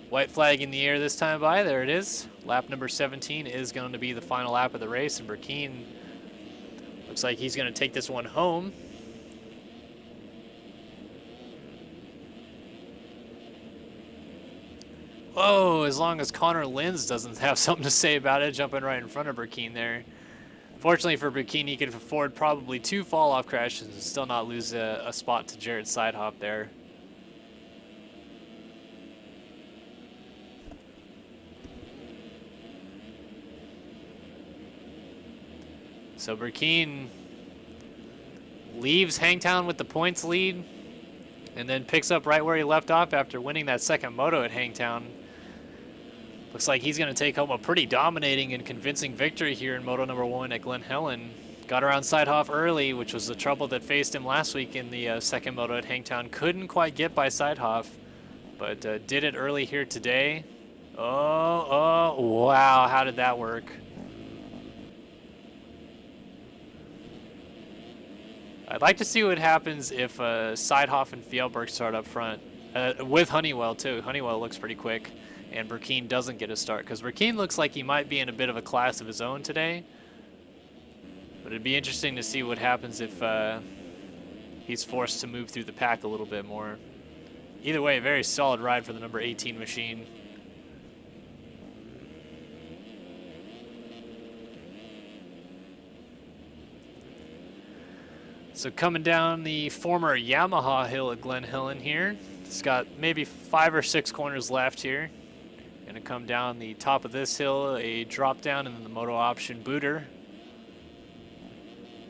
White flag in the air this time by. There it is. Lap number 17 is going to be the final lap of the race, and Burkeen looks like he's going to take this one home. Oh, as long as Connor Linz doesn't have something to say about it, jumping right in front of Burkeen there. Fortunately for Burkeen, he could afford probably 2 fall-off crashes and still not lose a spot to Jared Sidehop there. So Burkeen leaves Hangtown with the points lead and then picks up right where he left off after winning that second moto at Hangtown. Looks like he's going to take home a pretty dominating and convincing victory here in Moto number 1 at Glen Helen. Got around Sidehoff early, which was the trouble that faced him last week in the second moto at Hangtown. Couldn't quite get by Sidehoff, but did it early here today. Oh, wow, how did that work? I'd like to see what happens if Sidehoff and Fjellberg start up front. With Honeywell, too. Honeywell looks pretty quick, and Burkeen doesn't get a start, because Burkeen looks like he might be in a bit of a class of his own today. But it'd be interesting to see what happens if he's forced to move through the pack a little bit more. Either way, a very solid ride for the number 18 machine. So coming down the former Yamaha hill at Glen Helen here. It's got maybe 5 or 6 corners left here. Gonna come down the top of this hill, a drop down, and then the moto option booter.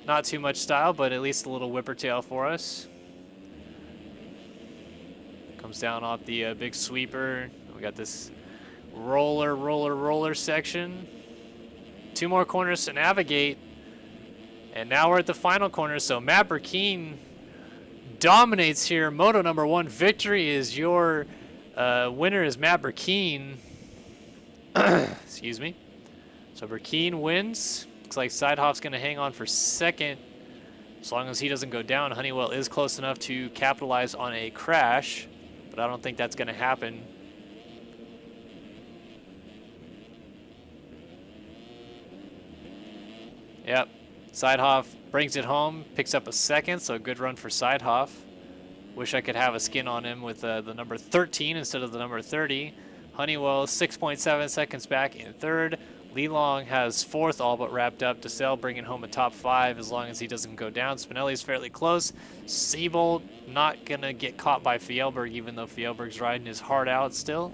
Not too much style, but at least a little whipper tail for us. Comes down off the big sweeper. We got this roller section. 2 more corners to navigate. And now we're at the final corner, so Matt Burkeen dominates here. Moto number 1 victory is your winner is Matt Burkeen. Excuse me. So Burkeen wins. Looks like Sidehoff's going to hang on for second. As long as he doesn't go down, Honeywell is close enough to capitalize on a crash, but I don't think that's going to happen. Yep. Sidehoff brings it home, picks up a second, so a good run for Sidehoff. Wish I could have a skin on him with the number 13 instead of the number 30. Honeywell 6.7 seconds back in third. Lee Long has fourth, all but wrapped up. DeSalle bringing home a top 5 as long as he doesn't go down. Spinelli's fairly close. Siebold not going to get caught by Fjellberg, even though Fjellberg's riding his heart out still.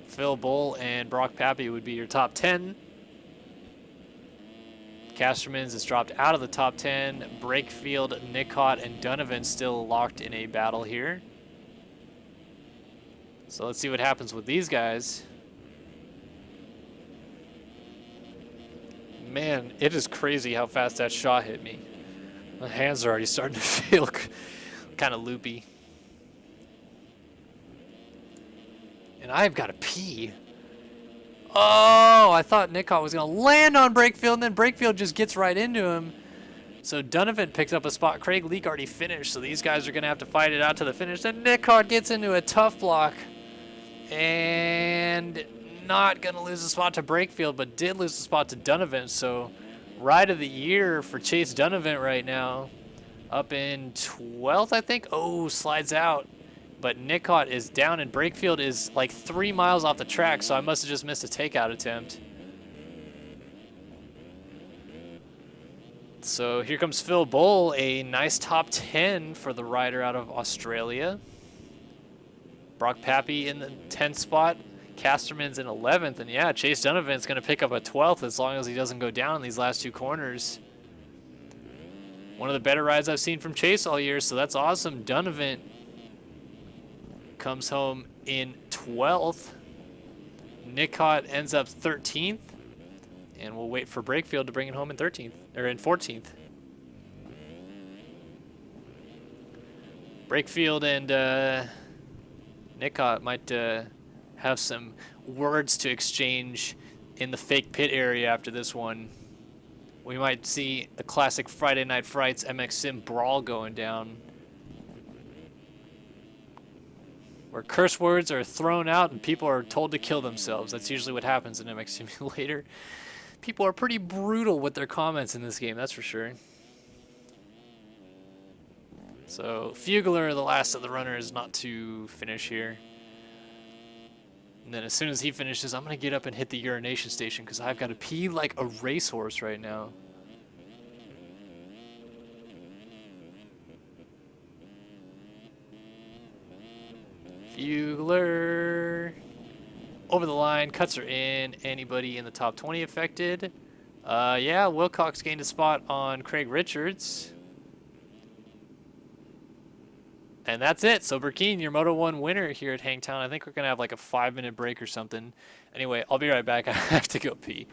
Phil Bull and Brock Pappy would be your top 10. Castermans has dropped out of the top 10. Brakefield, Nicot, and Donovan still locked in a battle here. So let's see what happens with these guys. Man, it is crazy how fast that shot hit me. My hands are already starting to feel kind of loopy. And I've got to pee. Oh, I thought Nicot was going to land on Brakefield, and then Brakefield just gets right into him. So Donovan picks up a spot. Craig Leak already finished, so these guys are going to have to fight it out to the finish. Then Nicot gets into a tough block. And not going to lose a spot to Brakefield, but did lose a spot to Donovan. So ride of the year for Chase Donovan right now. Up in 12th, I think. Oh, slides out. But Nicot is down, and Brakefield is like 3 miles off the track, so I must have just missed a takeout attempt. So here comes Phil Bull, a nice top 10 for the rider out of Australia. Brock Pappy in the 10th spot. Casterman's in 11th, and yeah, Chase Donovan's going to pick up a 12th as long as he doesn't go down in these last 2 corners. One of the better rides I've seen from Chase all year, so that's awesome. Donovan comes home in 12th. Nicot ends up 13th, and we'll wait for Brakefield to bring it home in 13th or in 14th. Brakefield and Nicot might have some words to exchange in the fake pit area after this one. We might see a classic Friday Night Frights MX Sim brawl going down, where curse words are thrown out and people are told to kill themselves. That's usually what happens in MX Simulator. People are pretty brutal with their comments in this game, that's for sure. So Fugler, the last of the runners, not to finish here. And then as soon as he finishes, I'm going to get up and hit the urination station because I've got to pee like a racehorse right now. Fugler. Over the line, cuts her in. Anybody in the top 20 affected? Yeah, Wilcox gained a spot on Craig Richards. And that's it. So Burkeen, your Moto 1 winner here at Hangtown. I think we're going to have like a 5-minute break or something. Anyway, I'll be right back. I have to go pee.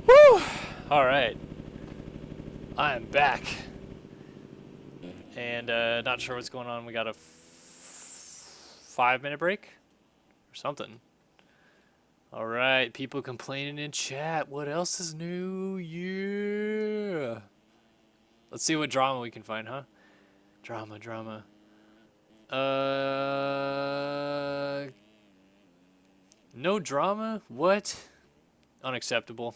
Woo! All right. I am back. And not sure what's going on. We got a 5-minute break or something. All right. People complaining in chat. What else is new? Yeah. Let's see what drama we can find, huh? Drama. No drama? What? Unacceptable.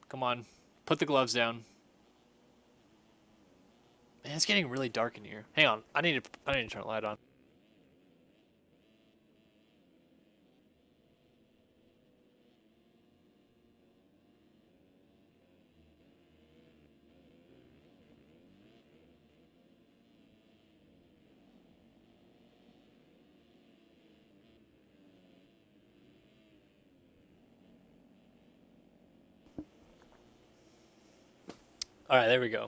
Come on. Put the gloves down. Man, it's getting really dark in here. Hang on. I need to turn the light on. All right, there we go.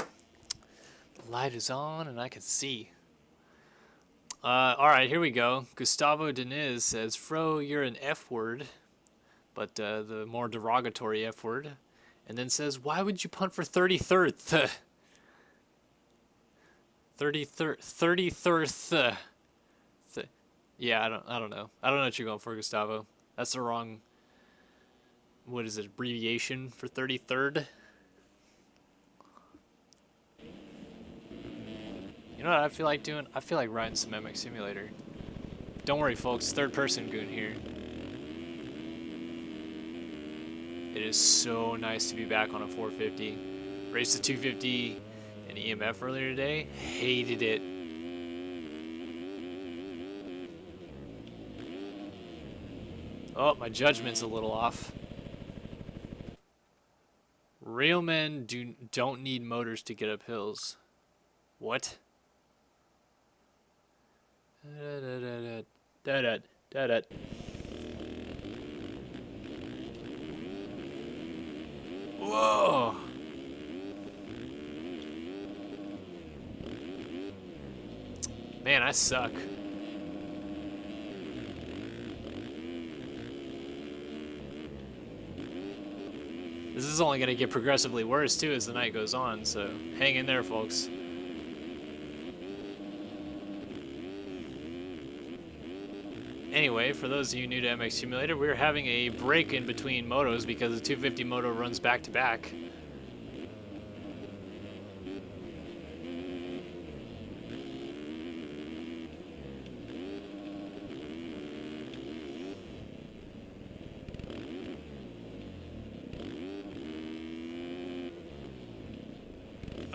The light is on and I can see. All right, here we go. Gustavo Deniz says, Fro, you're an F word, but the more derogatory F word. And then says, why would you punt for 33rd? 33rd. Yeah, I don't know. I don't know what you're going for, Gustavo. That's the wrong, what is it, abbreviation for 33rd? You know what I feel like doing? I feel like riding some MX Simulator. Don't worry, folks. Third person goon here. It is so nice to be back on a 450. Raced the 250 in EMF earlier today. Hated it. Oh, my judgment's a little off. Real men don't need motors to get up hills. What? Whoa! Man, I suck. This is only going to get progressively worse, too, as the night goes on, so hang in there, folks. Anyway, for those of you new to MX Simulator, we're having a break in between motos because the 250 moto runs back to back.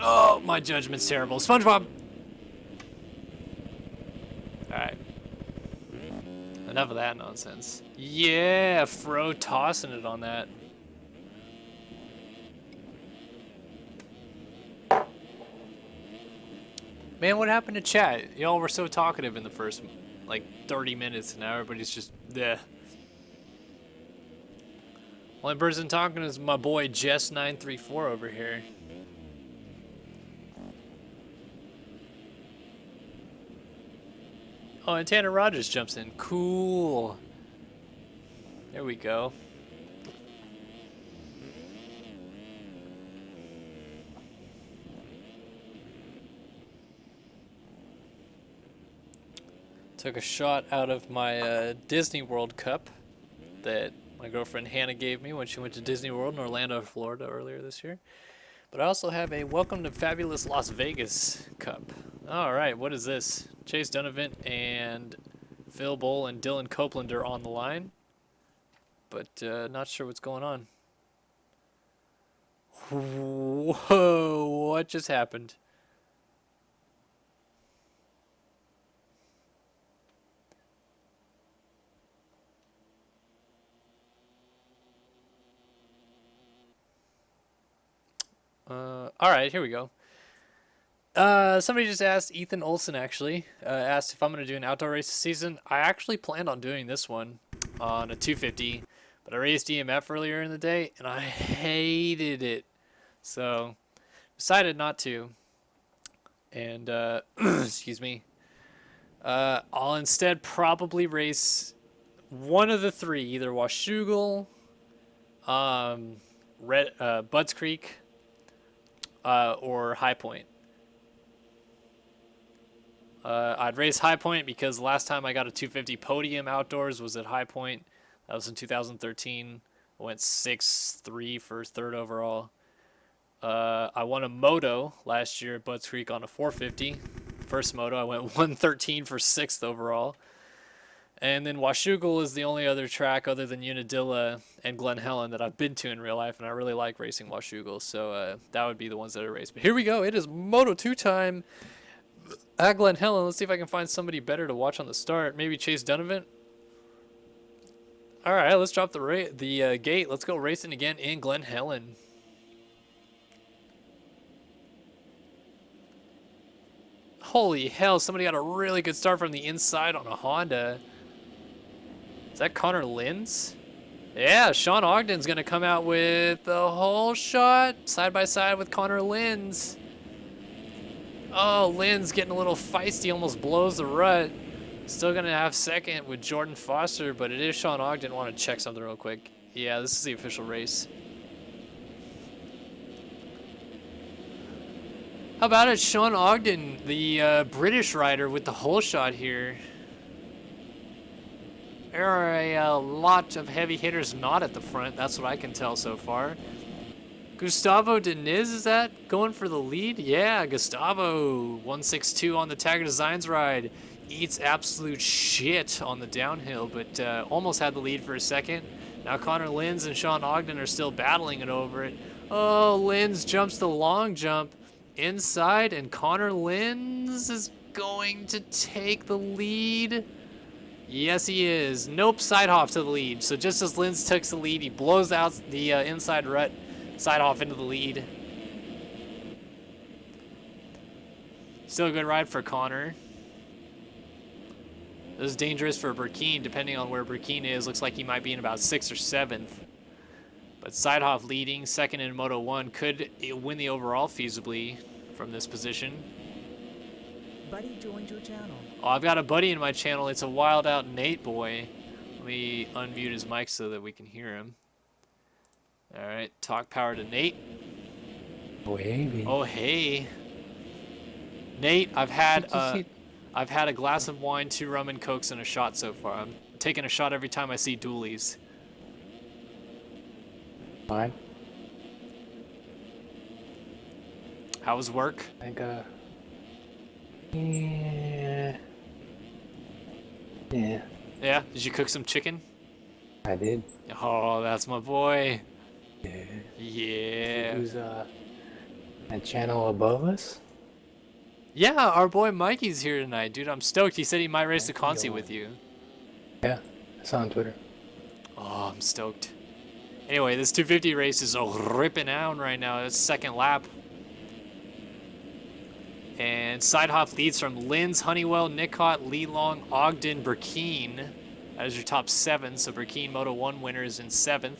Oh, my judgment's terrible. SpongeBob! Alright. Enough of that nonsense. Yeah, Fro tossing it on that. Man, what happened to chat? Y'all were so talkative in the first, like, 30 minutes, and now everybody's just, bleh. Only person talking is my boy Jess934 over here. Oh, and Tanner Rogers jumps in. Cool. There we go. Took a shot out of my Disney World Cup that my girlfriend Hannah gave me when she went to Disney World in Orlando, Florida earlier this year. But I also have a Welcome to Fabulous Las Vegas Cup. Alright, what is this? Chase Donovan and Phil Bowl and Dylan Copeland are on the line. But not sure what's going on. Whoa, what just happened? Alright, here we go. Somebody just asked, Ethan Olson actually, asked if I'm going to do an outdoor race this season. I actually planned on doing this one on a 250, but I raced EMF earlier in the day, and I hated it. So, decided not to. And, excuse me. I'll instead probably race one of the three, either Washougal, Budds Creek, or High Point. I'd race High Point because last time I got a 250 podium outdoors was at High Point. That was in 2013. I went 6'3" for third overall. I won a moto last year at Budds Creek on a 450. First moto, I went 113 for sixth overall. And then Washougal is the only other track other than Unadilla and Glen Helen that I've been to in real life, and I really like racing Washougal, so that would be the ones that I race. But here we go. It is Moto 2 time at Glen Helen. Let's see if I can find somebody better to watch on the start. Maybe Chase Donovan. All right, let's drop the gate. Let's go racing again in Glen Helen. Holy hell, somebody got a really good start from the inside on a Honda. Is that Connor Linz? Yeah, Sean Ogden's going to come out with the whole shot side by side with Connor Linz. Oh, Linz getting a little feisty, almost blows the rut. Still going to have second with Jordan Foster, but it is Sean Ogden. I want to check something real quick. Yeah, this is the official race. How about it, Sean Ogden, the British rider with the whole shot here. There are a lot of heavy hitters not at the front. That's what I can tell so far. Gustavo Diniz, is that going for the lead? Yeah, Gustavo, 162 on the Tagger Designs ride. Eats absolute shit on the downhill, but almost had the lead for a second. Now Connor Linz and Sean Ogden are still battling it over it. Oh, Linz jumps the long jump inside, and Connor Linz is going to take the lead. Yes, he is. Nope, Sidehoff to the lead. So just as Linz takes the lead, he blows out the inside rut. Sidehoff into the lead. Still a good ride for Connor. This is dangerous for Burkeen, depending on where Burkeen is. Looks like he might be in about 6th or 7th. But Sidehoff leading, second in Moto 1, could win the overall feasibly from this position.
Buddy joined your channel.
Oh, I've got a buddy in my channel. It's a wild out Nate boy. Let me unmute his mic so that we can hear him. All right, talk power to Nate.
Oh hey.
Oh hey. Nate, I've had a glass of wine, 2 rum and cokes, and a shot so far. I'm taking a shot every time I see dualies.
Fine.
How was work?
I got. Yeah. Yeah.
Yeah? Did you cook some chicken?
I did.
Oh, that's my boy.
Yeah.
Yeah.
It was That channel above us?
Yeah, our boy Mikey's here tonight, dude. I'm stoked. He said he might race the
Mikey
Consi
on.
with you.
Yeah, I saw on Twitter.
Oh, I'm stoked. Anyway, this 250 race is ripping out right now. It's second lap. And Sidehoff leads from Linz, Honeywell, Nicot, Lee Long, Ogden, Burkeen. That is your top 7. So Burkeen Moto 1 winners in 7th.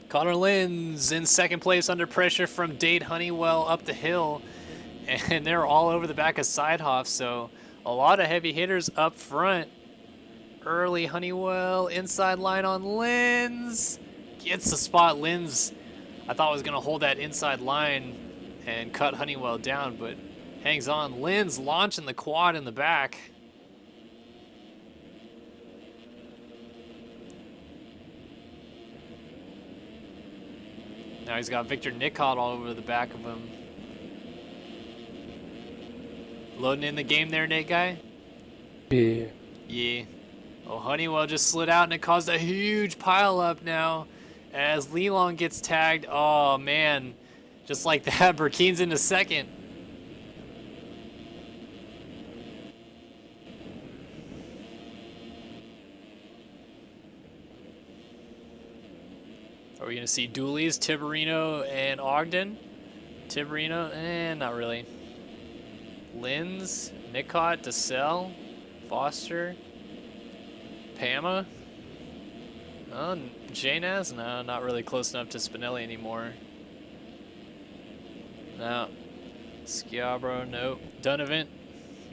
Connor Linz in second place under pressure from Dade Honeywell up the hill. And they're all over the back of Sidehoff. So a lot of heavy hitters up front. Early Honeywell, inside line on Linz. Gets the spot. Linz, I thought was going to hold that inside line and cut Honeywell down, but hangs on. Linz launching the quad in the back. Now he's got Victor Nicot all over the back of him. Loading in the game there, Nate guy?
Yeah.
Yeah. Oh, Honeywell just slid out and it caused a huge pile up now as Lelong gets tagged. Oh, man. Just like that, Burkeen's into second. Are we going to see dualies, Tiberino and Ogden? Tiberino, not really. Linz, Nicot, DeSalle, Foster, Pama. Oh, Janez? No, not really close enough to Spinelli anymore. No. Schiabro, nope. Donovan,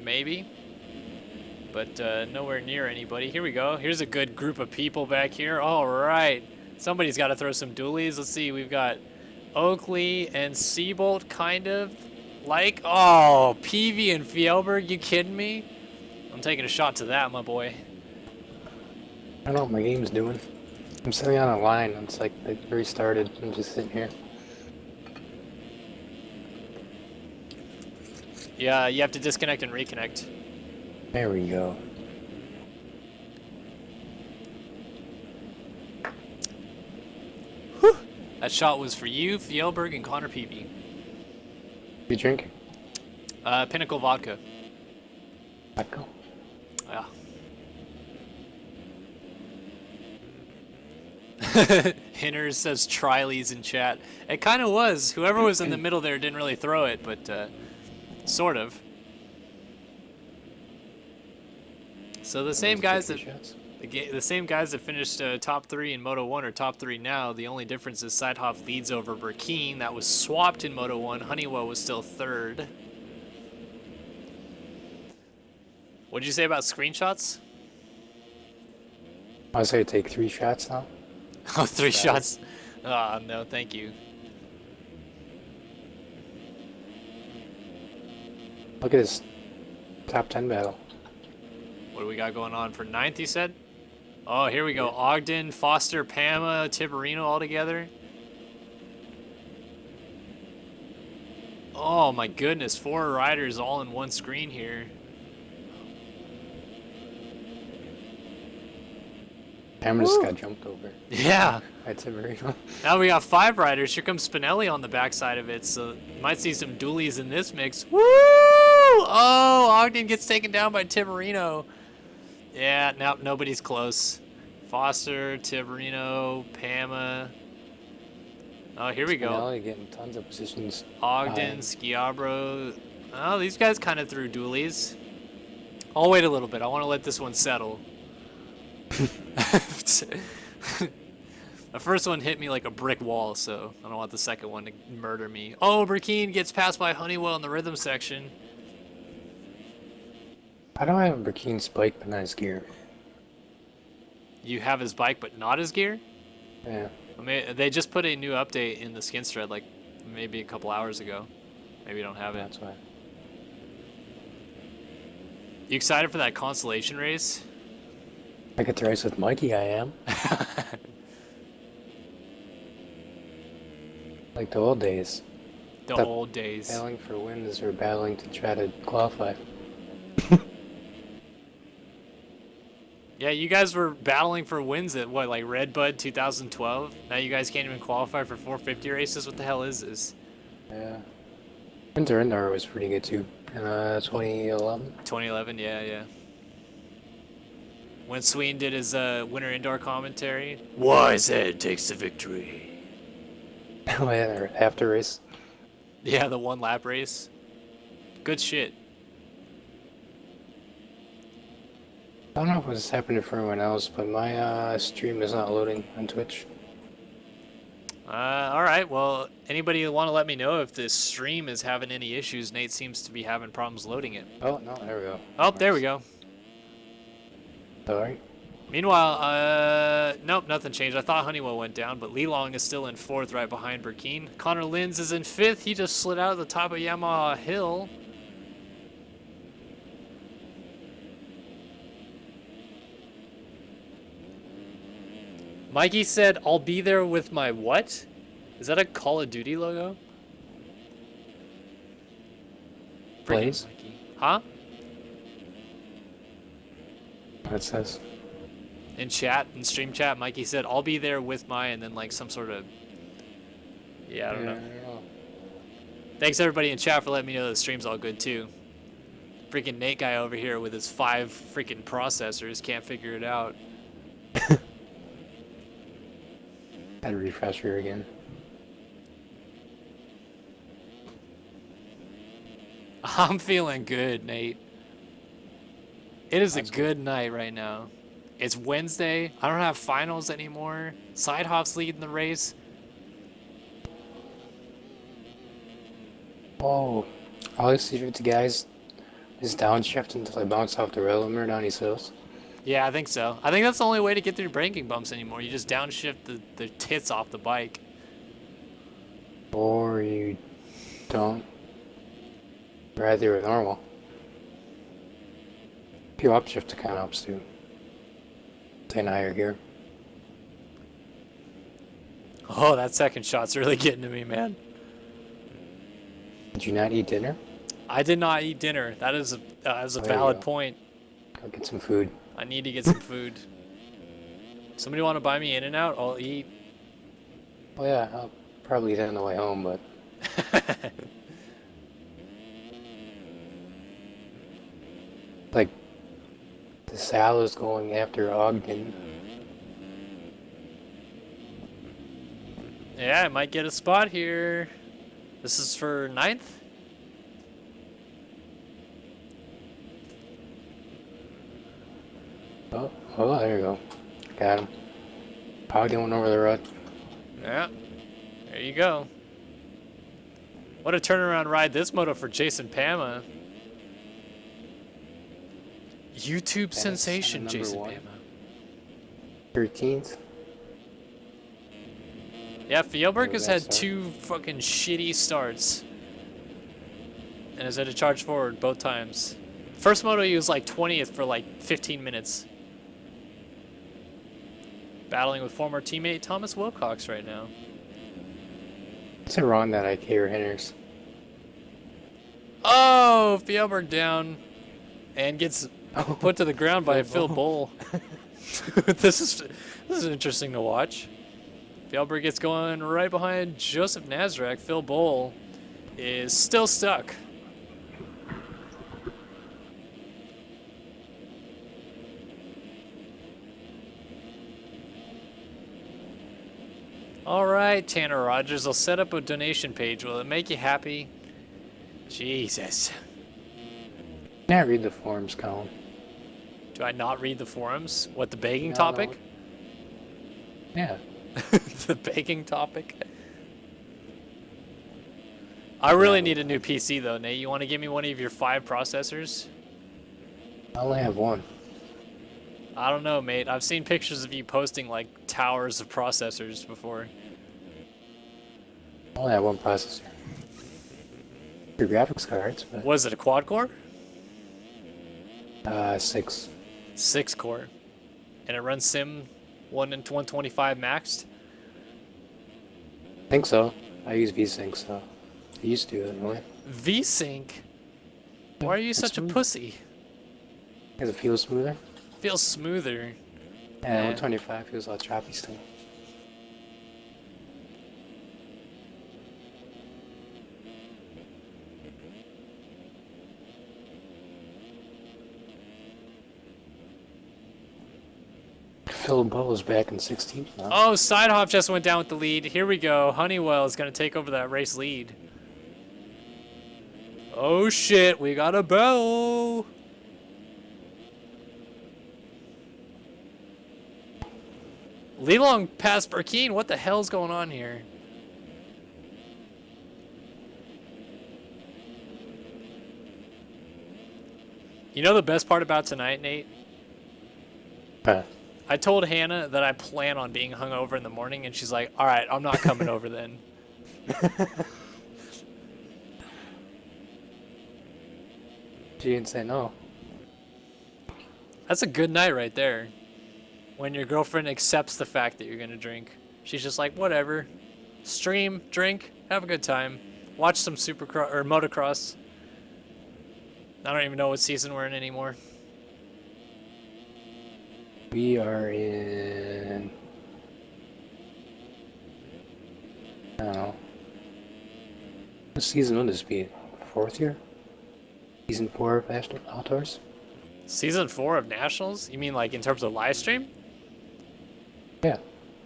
maybe. But nowhere near anybody. Here we go. Here's a good group of people back here. All right. Somebody's got to throw some dualies. Let's see. We've got Oakley and Seabolt kind of like. Oh, Peavy and Fjellberg. You kidding me? I'm taking a shot to that, my boy.
I don't know what my game's doing. I'm sitting on a line. It's like it restarted. I'm just sitting here.
Yeah, you have to disconnect and reconnect.
There we go.
Whew. That shot was for you, Fjellberg, and Connor Peavy.
You drinking?
Pinnacle vodka.
Vodka?
Yeah. Hinners says Triley's in chat. It kind of was. Whoever was in the middle there didn't really throw it, but sort of. So the same guys that the same guys that finished top 3 in Moto 1 are top 3 now. The only difference is Sidehoff leads over Burkeen. That was swapped in Moto 1. Honeywell was still 3rd. What did you say about screenshots?
I say take 3 shots now.
Oh, 3 shots. Ah, no, thank you.
Look at this top 10 battle.
What do we got going on for 9th, you said? Oh, here we go. Ogden, Foster, Pama, Tiberino all together. Oh my goodness, 4 riders all in one screen here.
Hammer just got jumped over.
Yeah.
By Tiberino.
Now we got 5 riders. Here comes Spinelli on the backside of it, so might see some dualies in this mix. Woo! Oh, Ogden gets taken down by Tiberino. Yeah, nope, nobody's close. Foster, Tiberino, Pama. Oh, here we go.
Spinelli getting tons of positions.
Ogden, Schiabro. Oh, these guys kind of threw dualies. I'll wait a little bit. I want to let this one settle. The first one hit me like a brick wall, so I don't want the second one to murder me. Oh, Burkeen gets passed by Honeywell in the rhythm section.
I don't have a Burkeen's bike but not his gear.
You have his bike but not his gear?
Yeah.
I mean, they just put a new update in the skins thread like maybe a couple hours ago. Maybe you don't have it.
That's why.
You excited for that Consolation race?
I get to race with Mikey, I am. Like the old days.
The
Stop
old days.
Battling for wins or battling to try to qualify.
Yeah, you guys were battling for wins at what, like Red Bud 2012? Now you guys can't even qualify for 450 races. What the hell is this?
Yeah. Winter Indoor was pretty good too. In 2011.
2011, yeah. When Sween did his winter indoor commentary. Wise Head takes the victory.
Oh yeah, or after race.
Yeah, the one lap race. Good shit.
I don't know if it's happening for everyone else, but my stream is not loading on Twitch.
All right. Well, anybody want to let me know if this stream is having any issues? Nate seems to be having problems loading it.
Oh no, there we go.
Oh, there we go.
Sorry.
Meanwhile, nope, nothing changed. I thought Honeywell went down, but Lee Long is still in 4th right behind Burkeen. Connor Linz is in 5th. He just slid out at the top of Yamaha Hill. Mikey said, I'll be there with my what? Is that a Call of Duty logo?
Blaze?
Mikey. Huh?
It says.
In chat, in stream chat, Mikey said, I'll be there with my, and then like some sort of, yeah, I don't know. Thanks everybody in chat for letting me know the stream's all good too. Freaking Nate guy over here with his 5 freaking processors can't figure it out.
Had a refresher again.
I'm feeling good, Nate. It is
That's
a good night right now. It's Wednesday. I don't have finals anymore. Sidehoff's leading the race.
Oh, all these 50 guys is downshift until they bounce off the rail limiter down these hills.
Yeah, I think so. I think that's the only way to get through braking bumps anymore. You just downshift the tits off the bike.
Or you don't. Ride there with normal. If you upshift, it kind of helps too. In higher gear.
Oh, that second shot's really getting to me, man.
Did you not eat dinner?
I did not eat dinner. That is a
There you
valid
go.
point.
Go get some food.
I need to get some food. Somebody want to buy me In-N-Out? I'll eat.
Well, yeah, I'll probably eat it on the way home, but like the salad's going after Ogden.
Yeah, I might get a spot here. This is for 9th?
Oh, there you go. Got him. Ogden went over the rut.
Yeah. There you go. What a turnaround ride this moto for Jason Pama. YouTube sensation,
number
Jason
1.
Pama.
13th.
Yeah, Fjellberg
Oh,
has
that's
had
hard.
2 fucking shitty starts. And has had to charge forward both times. First moto, he was like 20th for like 15 minutes. Battling with former teammate Thomas Wilcox right now.
Is it wrong that I care Hendricks?
Oh, Fjellberg down. And gets put to the ground by Phil Bull. This is interesting to watch. Fjellberg gets going right behind Joseph Nazarek. Phil Bull is still stuck. All right, Tanner Rogers, I'll set up a donation page. Will it make you happy? Jesus.
Can't read the forums, Colin.
Do I not read the forums? What, the begging
No,
topic?
no. Yeah.
The begging topic? I really need a new PC though, Nate. You want to give me one of your 5 processors?
I only have one.
I don't know, mate. I've seen pictures of you posting like towers of processors before.
I only have one processor. Your graphics cards, but
Was it a quad core?
6.
6 core. And it runs Sim 1 and 125 maxed?
I think so. I use VSync, so I used to anyway.
VSync? Why are you such a
smooth.
pussy?
Does it feel smoother?
Feels smoother.
Yeah, 125 feels a lot choppy still. Phil Bowles back in 16th now.
Oh, Sidehoff just went down with the lead. Here we go. Honeywell is going to take over that race lead. Oh shit, we got a bell. Lelong passed Burkeen. What the hell's going on here? You know the best part about tonight, Nate?
Huh.
I told Hannah that I plan on being hungover in the morning, and she's like, all right, I'm not coming over then.
She didn't say no.
That's a good night right there. When your girlfriend accepts the fact that you're going to drink. She's just like, whatever. Stream, drink, have a good time. Watch some supercross or motocross. I don't even know what season we're in anymore.
We are in... I don't know. What season would this be? 4th year? Season 4 of Outdoors?
Season 4 of Nationals? You mean like in terms of live stream?
Yeah.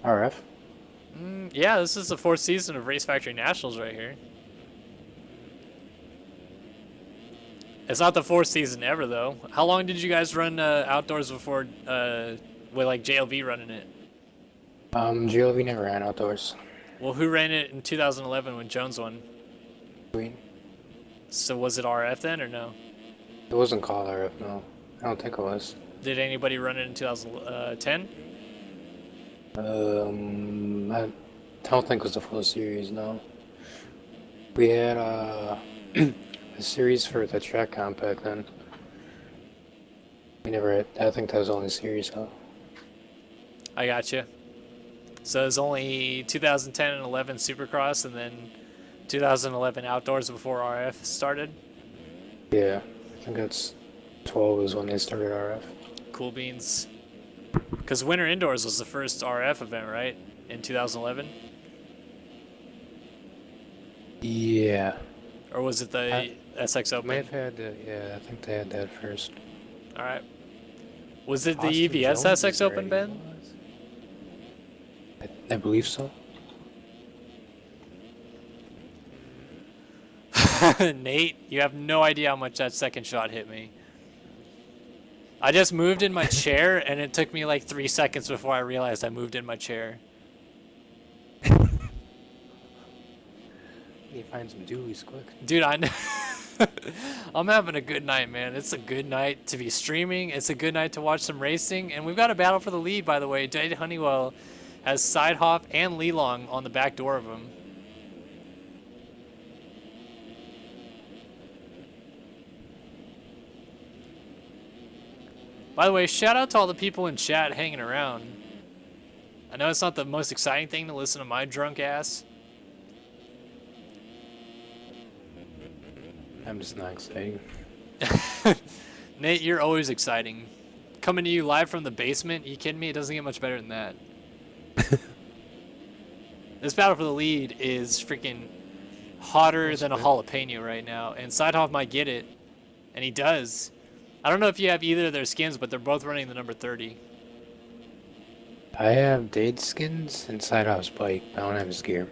RF.
Yeah, this is the 4th season of Race Factory Nationals right here. It's not the 4th season ever, though. How long did you guys run Outdoors before with like JLV running it?
GLV never ran Outdoors.
Well, who ran it in 2011 when Jones won?
Green.
So was it RF then or no?
It wasn't called RF, no. I don't think it was.
Did anybody run it in 2010?
I don't think it was the full series, no. We had a series for the track comp back then. We never had, I think that was the only series, huh?
I got you. So it was only 2010 and 11 Supercross, and then 2011 Outdoors before RF started.
Yeah, I think that's 12 was when they started RF.
Cool beans. Because Winter Indoors was the first RF event, right? In 2011?
Yeah.
Or was it the SX Open?
May have had, yeah, I think they had that first.
All right. Was it the
Austin
EVS
Jones
SX
is
Open,
already
Ben?
I believe so.
Nate, you have no idea how much that second shot hit me. I just moved in my chair, and it took me like 3 seconds before I realized I moved in my chair.
You find some dualies quick.
Dude, I'm having a good night, man. It's a good night to be streaming. It's a good night to watch some racing. And we've got a battle for the lead, by the way. Dade Honeywell has Sidehoff and Lelong on the back door of him. By the way, shout out to all the people in chat hanging around. I know it's not the most exciting thing to listen to my drunk ass.
I'm just not excited.
Nate, you're always exciting. Coming to you live from the basement, you kidding me? It doesn't get much better than that. This battle for the lead is freaking hotter than a jalapeno right now, and Sidehoff might get it, and he does. I don't know if you have either of their skins, but they're both running the number 30.
I have Dade's skins and Sidehoff's bike. I don't have his gear.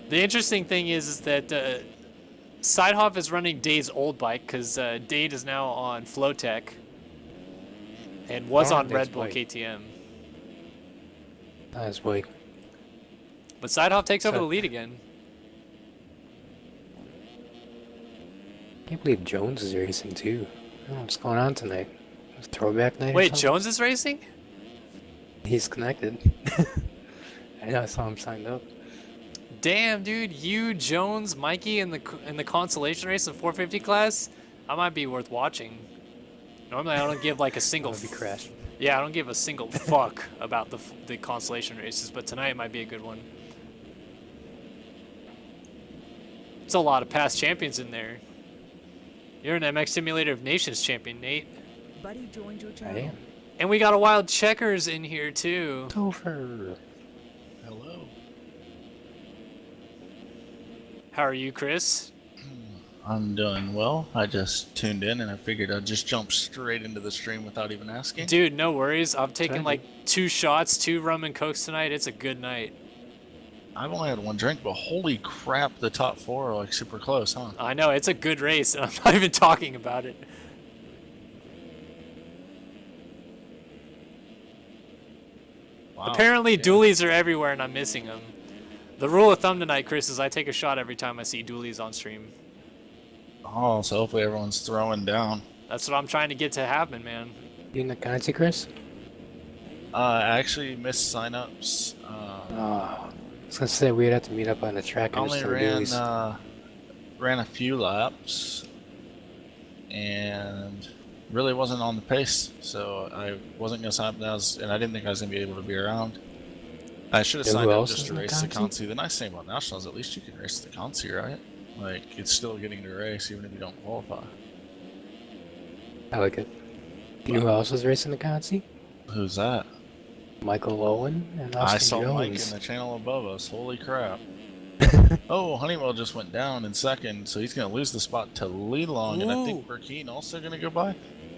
The interesting thing is that Sidehoff is running Dade's old bike because Dade is now on Flowtech and was on Red Bull KTM.
Not his bike.
But Sidehoff takes over the lead again.
I can't believe Jones is racing too. I don't know what's going on tonight. It's throwback night.
Wait, Jones is racing?
He's connected. I know. I saw him signed up.
Damn, dude, you, Jones, Mikey in the Consolation race in 450 class, I might be worth watching. Normally, I don't give like a single.
That would be crash.
Yeah, I don't give a single fuck about the Consolation races, but tonight might be a good one. It's a lot of past champions in there. You're an MX Simulator of Nations champion, Nate.
Buddy joined your
I
channel.
am.
And we got a wild checkers in here too.
Topher.
Hello.
How are you, Chris?
I'm doing well. I just tuned in and I figured I'd just jump straight into the stream without even asking.
Dude, no worries. I've taken
Thank
like 2 shots, 2 rum and cokes tonight. It's a good night.
I've only had one drink, but holy crap, the top 4 are like super close, huh?
I know, it's a good race, and I'm not even talking about it.
Wow.
Apparently,
Yeah.
dualies are everywhere, and I'm missing them. The rule of thumb tonight, Chris, is I take a shot every time I see dualies on stream.
Oh, so hopefully everyone's throwing down.
That's what I'm trying to get to happen, man.
You in the Conti, Chris?
I actually missed signups.
Oh, I was gonna say we'd have to meet up on the track
I
and just
only
do
ran
wheelies.
ran a few laps and really wasn't on the pace, so I wasn't gonna sign up now, and I didn't think I was gonna be able to be around. I should have
Yeah,
signed
who
up
else
just
is
to
in the
race the
Conti?
Consi. The nice thing about nationals, at least you can race the Consi, right? Like it's still getting to race even if you don't qualify.
I like it. You know who else was racing the Conti?
Who's that?
Michael Owen and
I
Austin
saw Mike in
Jones.
the channel above us. Holy crap! Oh, Honeywell just went down in second, so he's gonna lose the spot to Lee Long, and I think
Ooh.
Burkeen also gonna go by.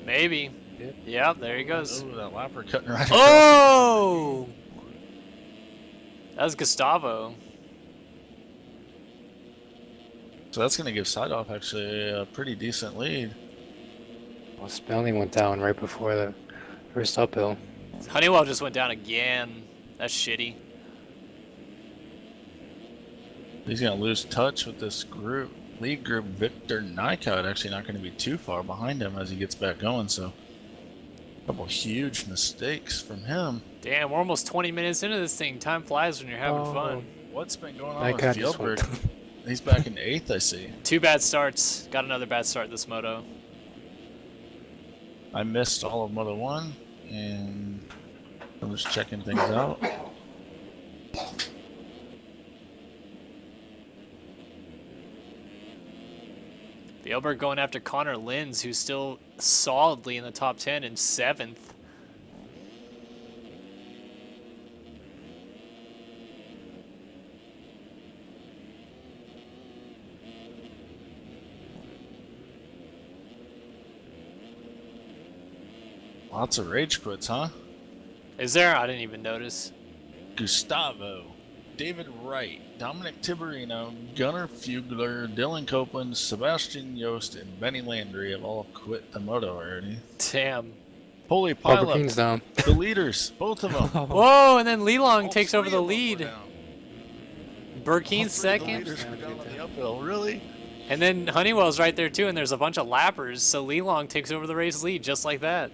Maybe.
Yep.
Yep, there he goes.
Oh, that lapper cutting right across.
Oh! That was Gustavo.
So that's gonna give Side Off actually a pretty decent lead.
Well, Spelling went down right before the first uphill.
Honeywell just went down again. That's shitty.
He's gonna lose touch with this group. Lead group Victor Nycott actually not gonna be too far behind him as he gets back going, so a couple huge mistakes from him.
Damn, we're almost 20 minutes into this thing. Time flies when you're having
Oh.
fun.
What's been going on
Nycott
with
just went
Fieldberg? He's back in 8th, I see.
2 bad starts. Got another bad start this moto.
I missed all of Moto 1, and I'm just checking things out.
Fjellberg going after Connor Linz, who's still solidly in the top 10 in 7th.
Lots of rage quits, huh?
Is there? I didn't even notice.
Gustavo, David Wright, Dominic Tiberino, Gunnar Fugler, Dylan Copeland, Sebastian Yost, and Benny Landry have all quit the moto already.
Damn.
Holy
Barbara
pileup!
King's down.
The leaders, both of them.
Whoa, and then Lelong
All
takes
three
over the
of them were
lead.
down.
Burkeen
All three of the
second.
leaders were down on the uphill. Really?
And then Honeywell's right there too, and there's a bunch of lappers, so Lelong takes over the race lead just like that.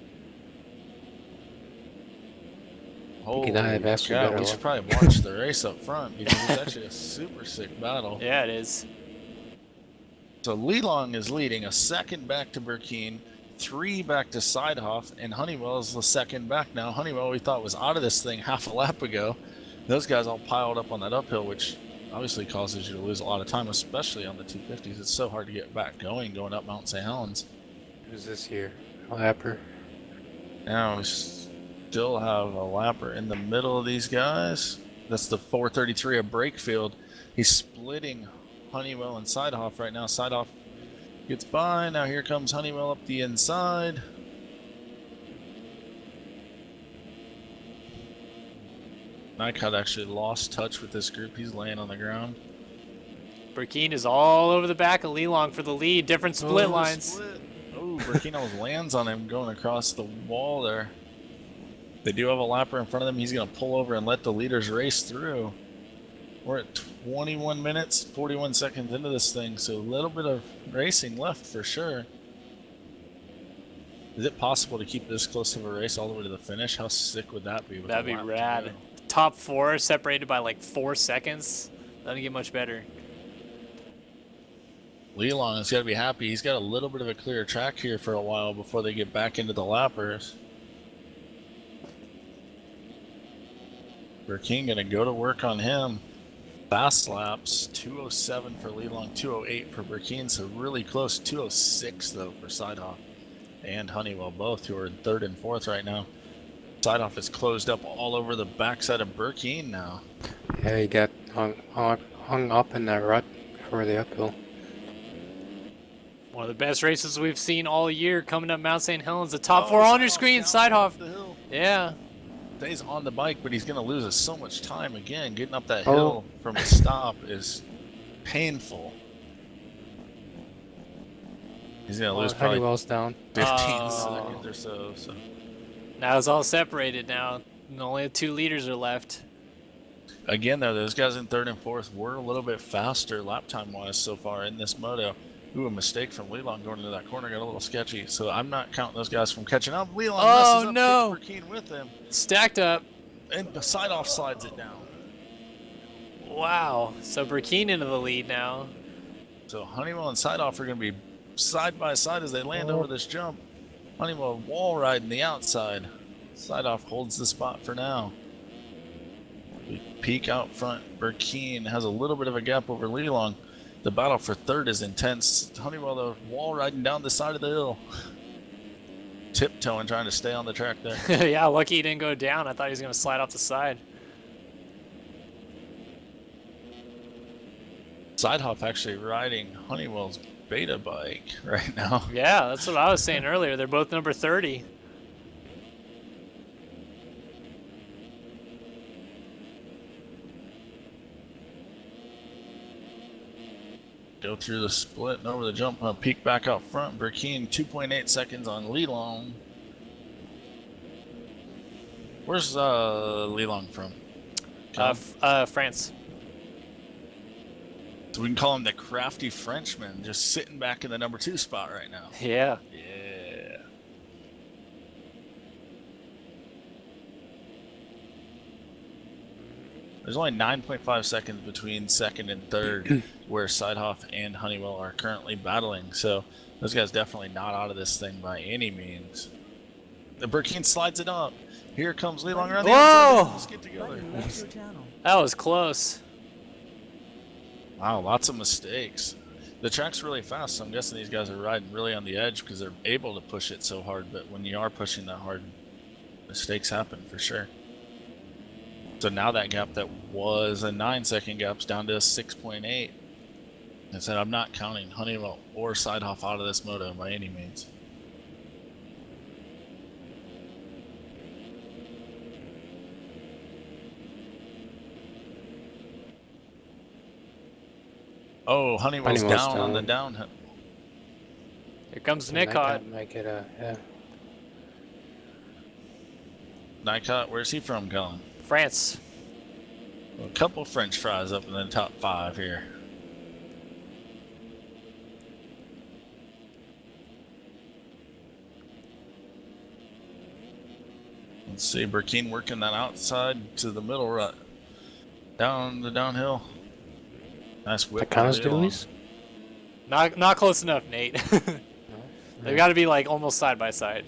Holy
could not have asked for
cow,
better
we
luck.
should probably watch the race up front because it's actually a super sick battle.
Yeah, it is.
So Lelong is leading, a second back to Burkeen, 3 back to Sidehoff, and Honeywell is the second back now. Honeywell we thought was out of this thing half a lap ago. Those guys all piled up on that uphill, which obviously causes you to lose a lot of time, especially on the 250s. It's so hard to get back going up Mount St. Helens.
Who's this here? Lapper.
Now we still have a lapper in the middle of these guys. That's the 433 of Brakefield. He's splitting Honeywell and Sidehoff right now. Sidehoff gets by. Now here comes Honeywell up the inside. Nycott actually lost touch with this group. He's laying on the ground.
Burkeen is all over the back of Lelong for the lead. Different split lines.
Oh, Burkina almost lands on him going across the wall there. They do have a lapper in front of them. He's going to pull over and let the leaders race through. We're at 21 minutes, 41 seconds into this thing, so a little bit of racing left for sure. Is it possible to keep this close of a race all the way to the finish? How sick would that be? With
That'd
a
be
lap to
rad.
go?
Top 4 separated by like 4 seconds. Doesn't get much better.
Lelong has got to be happy. He's got a little bit of a clear track here for a while before they get back into the lappers. Burkeen going to go to work on him. Fast laps, 207 for Lelong, 208 for Burkeen, so really close. 206 though for Sidehoff and Honeywell, both who are in third and fourth right now. Sidehoff is closed up all over the backside of Burkeen now.
Yeah, he got hung up in that rut for the uphill.
One of the best races we've seen all year coming up Mount St. Helens. The top four on your screen, Sidehoff. Yeah.
Stays on the bike, but he's going to lose us so much time again. Getting up that hill from a stop is painful. He's going to lose probably
Honeywell's down.
15 seconds or so.
Now it's all separated now. Only 2 leaders are left.
Again, though, those guys in third and fourth were a little bit faster lap time-wise so far in this moto. Ooh, a mistake from Lelong going into that corner got a little sketchy. So I'm not counting those guys from catching up. Lelong messes up,
no!
takes Burkeen with him.
Stacked up.
And Sidehoff slides it down.
Wow. So Burkeen into the lead now.
So Honeywell and Sidehoff are going to be side by side as they land over this jump. Honeywell wall riding the outside. Sidehoff holds the spot for now. We peek out front. Burkeen has a little bit of a gap over Lelong. The battle for third is intense. Honeywell, though, wall riding down the side of the hill. Tiptoeing, trying to stay on the track there.
Yeah, lucky he didn't go down. I thought he was going to slide off the side.
Sidehoff actually riding Honeywell's beta bike right now.
Yeah, that's what I was saying earlier. They're both number 30.
Go through the split and over the jump. Peek back out front. Burkeen 2.8 seconds on Lelong. Where's Lelong from?
France.
So we can call him the crafty Frenchman, just sitting back in the number 2 spot right now.
Yeah.
Yeah. There's only 9.5 seconds between second and third, where Sidehoff and Honeywell are currently battling. So those guys definitely not out of this thing by any means. The Burkeen slides it up. Here comes Lelong around the outside. Let's get together.
Buddy left your channel.
That was close.
Wow, lots of mistakes. The track's really fast, so I'm guessing these guys are riding really on the edge because they're able to push it so hard. But when you are pushing that hard, mistakes happen for sure. So now that gap that was a 9-second gap's down to a 6.8. I said I'm not counting Honeywell or Sidehoff out of this moto by any means. Oh, Honeywell's down on the downhill.
Here comes
That
Nicot.
might get a, yeah.
Nicot, where's he from, Colin?
France.
A couple French fries up in the top 5 here. Let's see, Burkeen working that outside to the middle rut. Down the downhill. Nice whip.
Not close enough, Nate. They've got to be like almost side by side.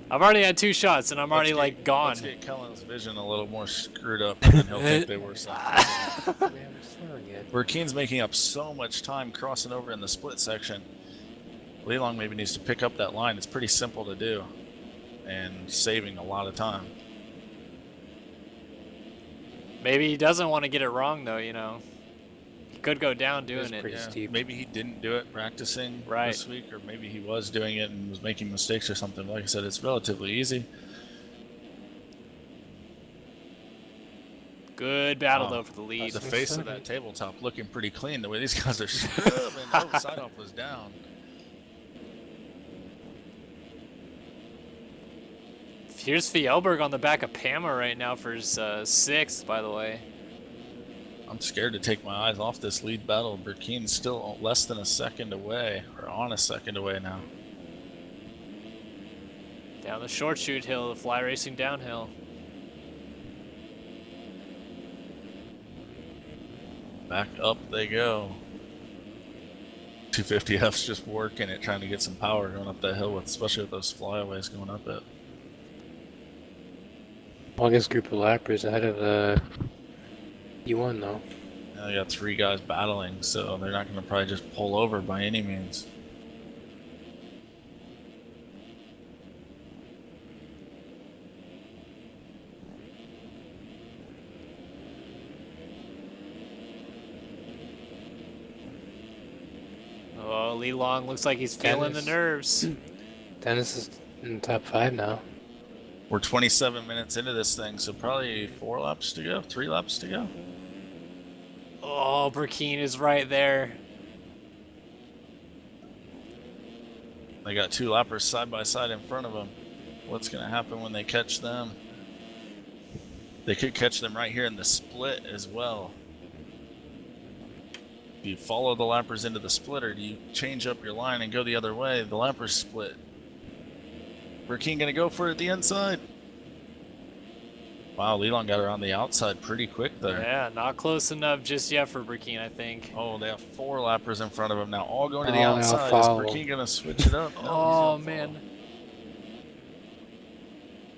I've already had 2 shots and I'm already like gone.
Let's get Cullen's vision a little more screwed up and then he'll think they were side. Burkeen's making up so much time crossing over in the split section. Lelong maybe needs to pick up that line. It's pretty simple to do and saving a lot of time.
Maybe he doesn't want to get it wrong though, you know. He could go down doing it.
pretty
Yeah,
steep.
maybe he didn't do it practicing
Right.
this week, or maybe he was doing it and was making mistakes or something. Like I said, it's relatively easy.
Good battle though for the lead.
The face of that tabletop looking pretty clean. The way these guys are scrubbing. Oh, Sidehoff was down.
Here's Fjellberg on the back of Pama right now for his 6th, by the way.
I'm scared to take my eyes off this lead battle. Burkeen's still less than a second away, or on a second away now.
Down the short shoot hill, the fly racing downhill.
Back up they go. 250F's just working it, trying to get some power going up that hill, especially with those flyaways going up it.
Longest group of lappers ahead of the You won though.
Now they got 3 guys battling, so they're not going to probably just pull over by any means.
Oh, Lee Long looks like he's feeling the nerves.
Dennis is in the top 5 now.
We're 27 minutes into this thing, so probably 4 laps to go, 3 laps to go.
Oh, Burkeen is right there.
They got 2 lappers side by side in front of them. What's going to happen when they catch them? They could catch them right here in the split as well. Do you follow the lappers into the split, or do you change up your line and go the other way? The lappers split. Burkeen going to go for it at the inside. Wow, Leland got her on the outside pretty quick there.
Yeah, not close enough just yet for Burkeen, I think.
Oh, they have 4 lappers in front of him now, all going to the
Oh,
outside. Is
follow.
Burkeen going to switch it up? No,
Oh,
he's gonna
man.
follow.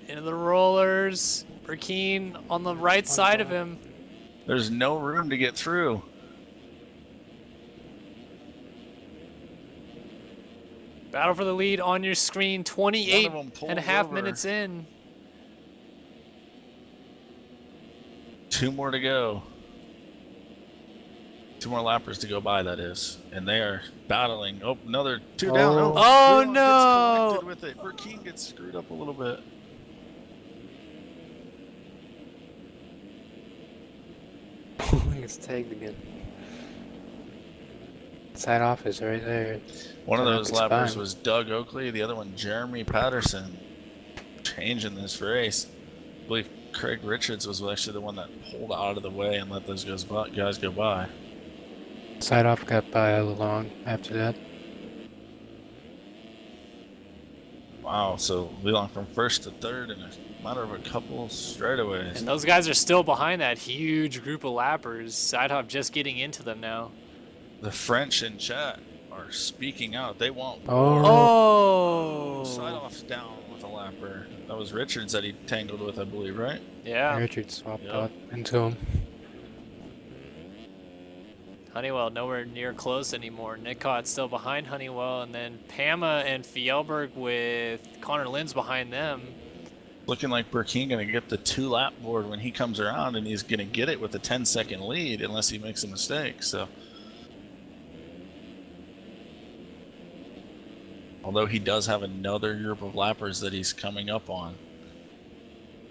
Into the rollers. Burkeen on the right side of him.
There's no room to get through.
Battle for the lead on your screen. 28
None of them pulled
and a half
over.
minutes in.
2 more to go. 2 more lappers to go by, that is. And they are battling. Oh, another 2 down.
Oh.
Oh,
Leland
no.
gets collected with it. Burkeen gets screwed up a little bit.
It's tagged again. Side off is right there.
One of those
It's
lappers
fine.
was Doug Oakley. The other one, Jeremy Patterson. Changing this race. I believe Craig Richards was actually the one that pulled out of the way and let those guys go by.
Side off got by a little long after that.
Wow, so Leland from first to third in a matter of a couple straightaways.
And those guys are still behind that huge group of lappers. Sidehop just getting into them now.
The French in chat are speaking out. They want
Oh.
more.
Oh.
Side-off's down with a lapper. That was Richards that he tangled with, I believe, right?
Yeah.
Richard swapped
Yep.
out into him.
Honeywell nowhere near close anymore. Nicott still behind Honeywell, and then Pama and Fjellberg with Connor Linz behind them.
Looking like Burkeen going to get the 2-lap board when he comes around, and he's going to get it with a 10-second lead unless he makes a mistake. So, although he does have another group of lappers that he's coming up on.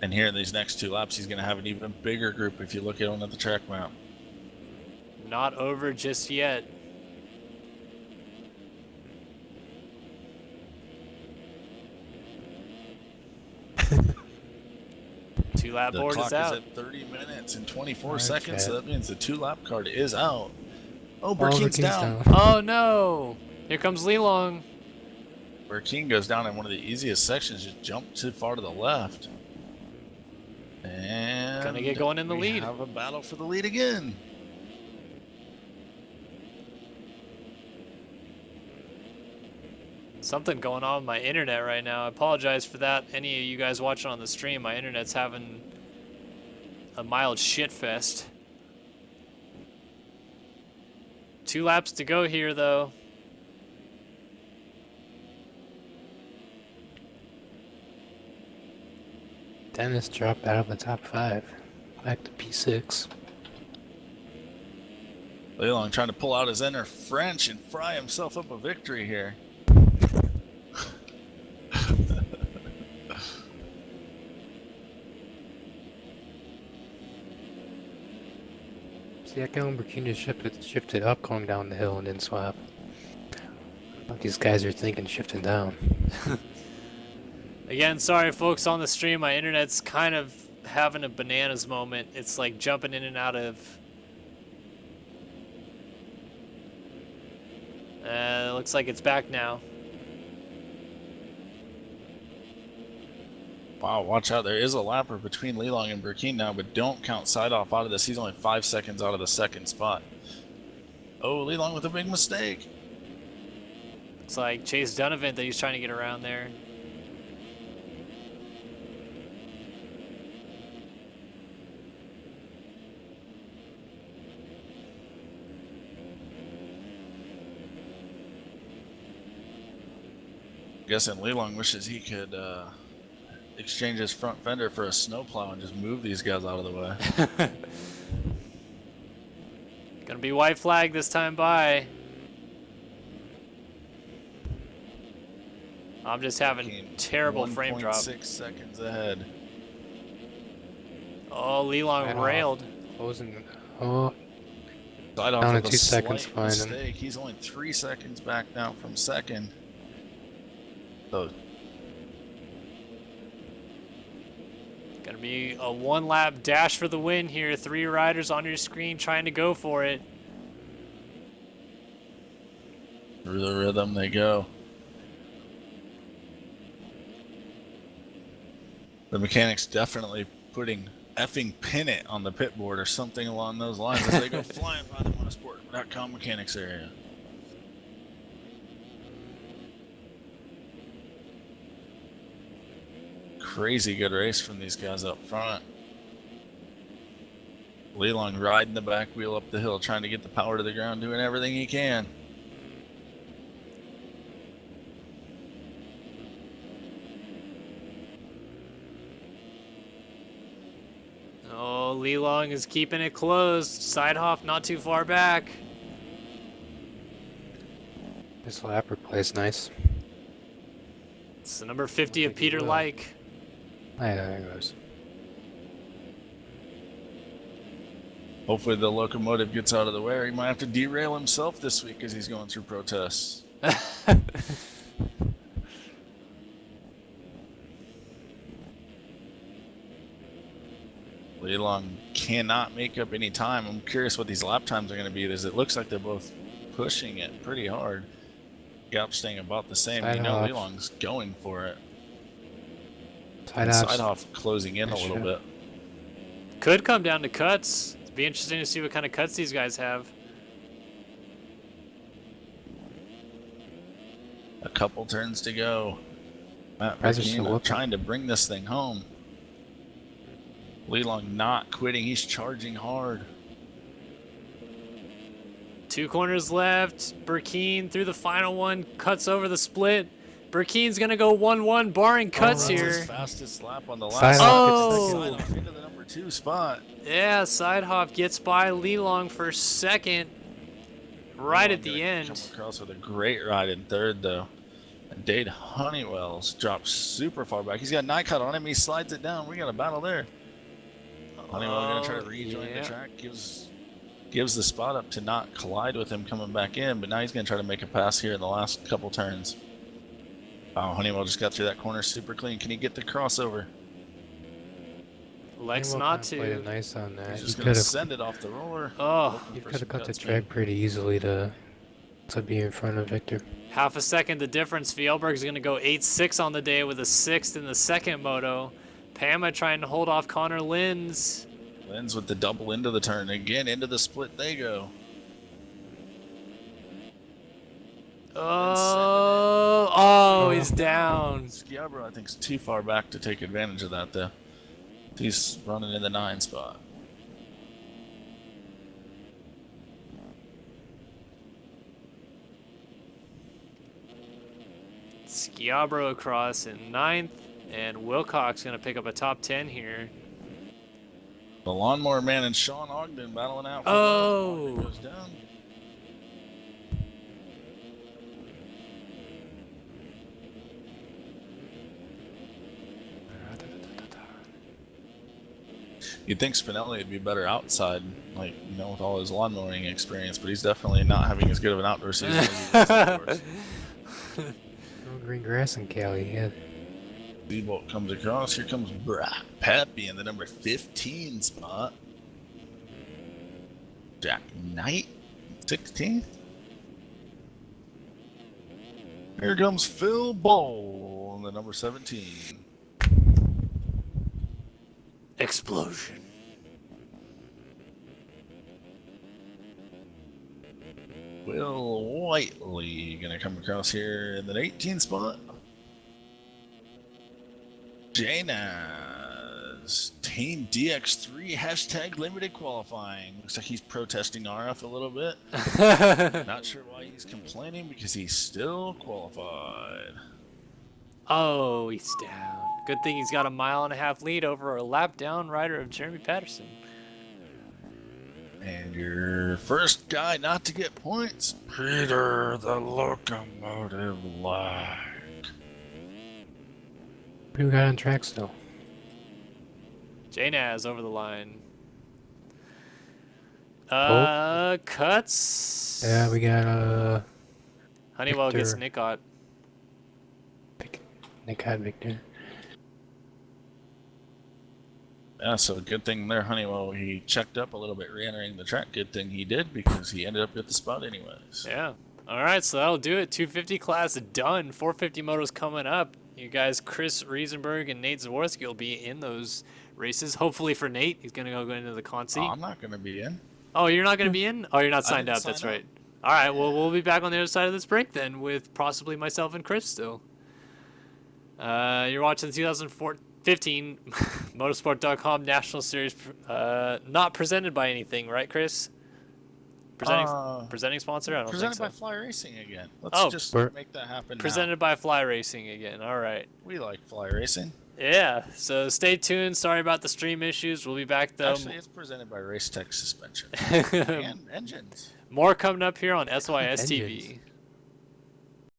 And here in these next 2 laps, he's going to have an even bigger group if you look at him at the track map.
Not over just yet. Two-lap
The
board
clock
is out.
at 30 minutes and 24
Alright,
seconds, so
Chad.
that means the 2-lap card is out. Oh,
Burkeen's
Burkeen's down.
Oh no! Here comes Lee Long.
Burkeen goes down in one of the easiest sections, just jumped too far to the left. And
Gonna get going in the
we
lead.
have a battle for the lead again.
Something going on with my internet right now. I apologize for that. Any of you guys watching on the stream, my internet's having a mild shit fest. 2 laps to go here, though.
Dennis dropped out of the top 5. Back to P6.
Leland trying to pull out his inner French and fry himself up a victory here.
See, I can Burkeen just shifted up going down the hill and then swap. What these guys are thinking shifting down.
Again, sorry folks on the stream, my internet's kind of having a bananas moment. It's like jumping in and out of... looks like it's back now.
Wow, watch out. There is a lapper between Leland and Burkeen now, but don't count Side-Off out of this. He's only 5 seconds out of the second spot. Oh, Leland with a big mistake.
Looks like Chase Donovan that he's trying to get around there.
guessing Lelong wishes he could exchange his front fender for a snowplow and just move these guys out of the way.
Gonna be white flag this time by. I'm just having terrible frame drop.
1.6 seconds ahead.
Oh, Lelong
Right off.
railed.
Closing. Oh,
Side off
Down
with
to
a
2 seconds
slight
behind him.
mistake. He's only 3 seconds back now from second. So
Gonna be a one-lap dash for the win here. 3 riders on your screen trying to go for it.
through the rhythm they go. The mechanics definitely putting effing pin it on the pit board or something along those lines as they go flying by the motorsport.com mechanics area. Crazy good race from these guys up front. Lelong riding the back wheel up the hill, trying to get the power to the ground, doing everything he can.
Oh, Lelong is keeping it closed. Sidehoff not too far back.
this lapper plays nice.
It's the number 50 of
think he
Peter
will.
Like.
Hey, there it goes.
Hopefully the locomotive gets out of the way, or he might have to derail himself this week as he's going through protests. Lelong cannot make up any time. I'm curious what these lap times are going to be, as it looks like they're both pushing it pretty hard. Gap staying about the same.
Side
You know
off.
Lelong's going for it.
Side
And
off.
Sidehoff closing in a little
Sure.
bit.
Could come down to cuts. It'd be interesting to see what kind of cuts these guys have.
A couple turns to go. Matt
Guys are still
Burkina
looking.
trying to bring this thing home. Lelong not quitting. He's charging hard.
2 corners left. Burkeen through the final one. Cuts over the split. Burkeen's going to go 1-1, barring cuts
Runs
here.
his fastest lap on the
Side
last
off
lap.
gets
Side off into the number 2 spot.
Yeah, Sidehoff gets by Lelong for second. Right at the
Gonna
end.
Come across with a great ride in third, though. And Dade Honeywell's dropped super far back. He's got Nikon on him. He slides it down. We got a battle there. Honeywell gonna try to rejoin
yeah.
the track. Gives the spot up to not collide with him coming back in, but now he's gonna try to make a pass here in the last couple turns. Wow, Honeywell just got through that corner super clean. Can he get the crossover?
Lex
Honeywell
not
kinda played it
to.
nice on that.
He's
He
just
could
gonna
have
send it off the roller.
Oh,
cut the track pretty easily to be in front of Victor.
half a second the difference. Fjellberg's going to go 8-6 on the day with a 6th in the second moto. Pama trying to hold off Connor Linz.
Lenz with the double into the turn. Again, into the split they go.
Oh, he's down.
Schiabro, I think, is too far back to take advantage of that, though. He's running in the 9 spot.
Schiabro across in 9th, and Wilcox going to pick up a top 10 here.
The Lawnmower Man and Sean Ogden battling out.
Oh.
Ogden goes down. You'd think Spinelli would be better outside, like, you know, with all his lawn mowing experience, but he's definitely not having as good of an outdoor season as he was indoors.
No green grass in Cali yet.
Speedboat comes across. Here comes Brad Peppy in the number 15 spot. Jack Knight, 16th. Here comes Phil Ball in the number 17.
Explosion.
Will Whiteley gonna come across here in the 18 spot. Janas, Team DX3 hashtag limited qualifying. Looks like he's protesting RF a little bit. Not sure why he's complaining because he's still qualified.
Oh, he's down. Good thing he's got a 1.5 mile lead over a lap down rider of Jeremy Patterson.
And your first guy not to get points, Peter the Locomotive Lag.
What do we got on track still?
J-Naz over the line. Cuts.
Yeah, we got
Honeywell gets
Victor.
Nick out.
Nick had Victor.
Yeah, so good thing there, Honeywell. He checked up a little bit re-entering the track. Good thing he did because he ended up at the spot anyways.
Yeah. All right, so that'll do it. 250 class done. 450 motos coming up. You guys, Chris Riesenberg and Nate Zaworski will be in those races. Hopefully for Nate, he's going to go into the Consi.
Oh, I'm not going to be in.
Oh, you're not going to be in? Oh, you're not signed
didn't
up. That's
sign up.
right. All right, well, we'll be back on the other side of this break then with possibly myself and Chris still. You're watching the 2015 Motorsport.com National Series, not presented by anything, right, Chris? Presenting sponsor? I don't think
Presented
so.
by Fly Racing again. Let's
Oh,
just make that happen
Presented by Fly Racing again. All right.
now. We like Fly Racing.
Yeah, so stay tuned. Sorry about the stream issues. We'll be back though.
Actually, it's presented by Race Tech Suspension and Engines.
More coming up here on SYS
Engines.
TV.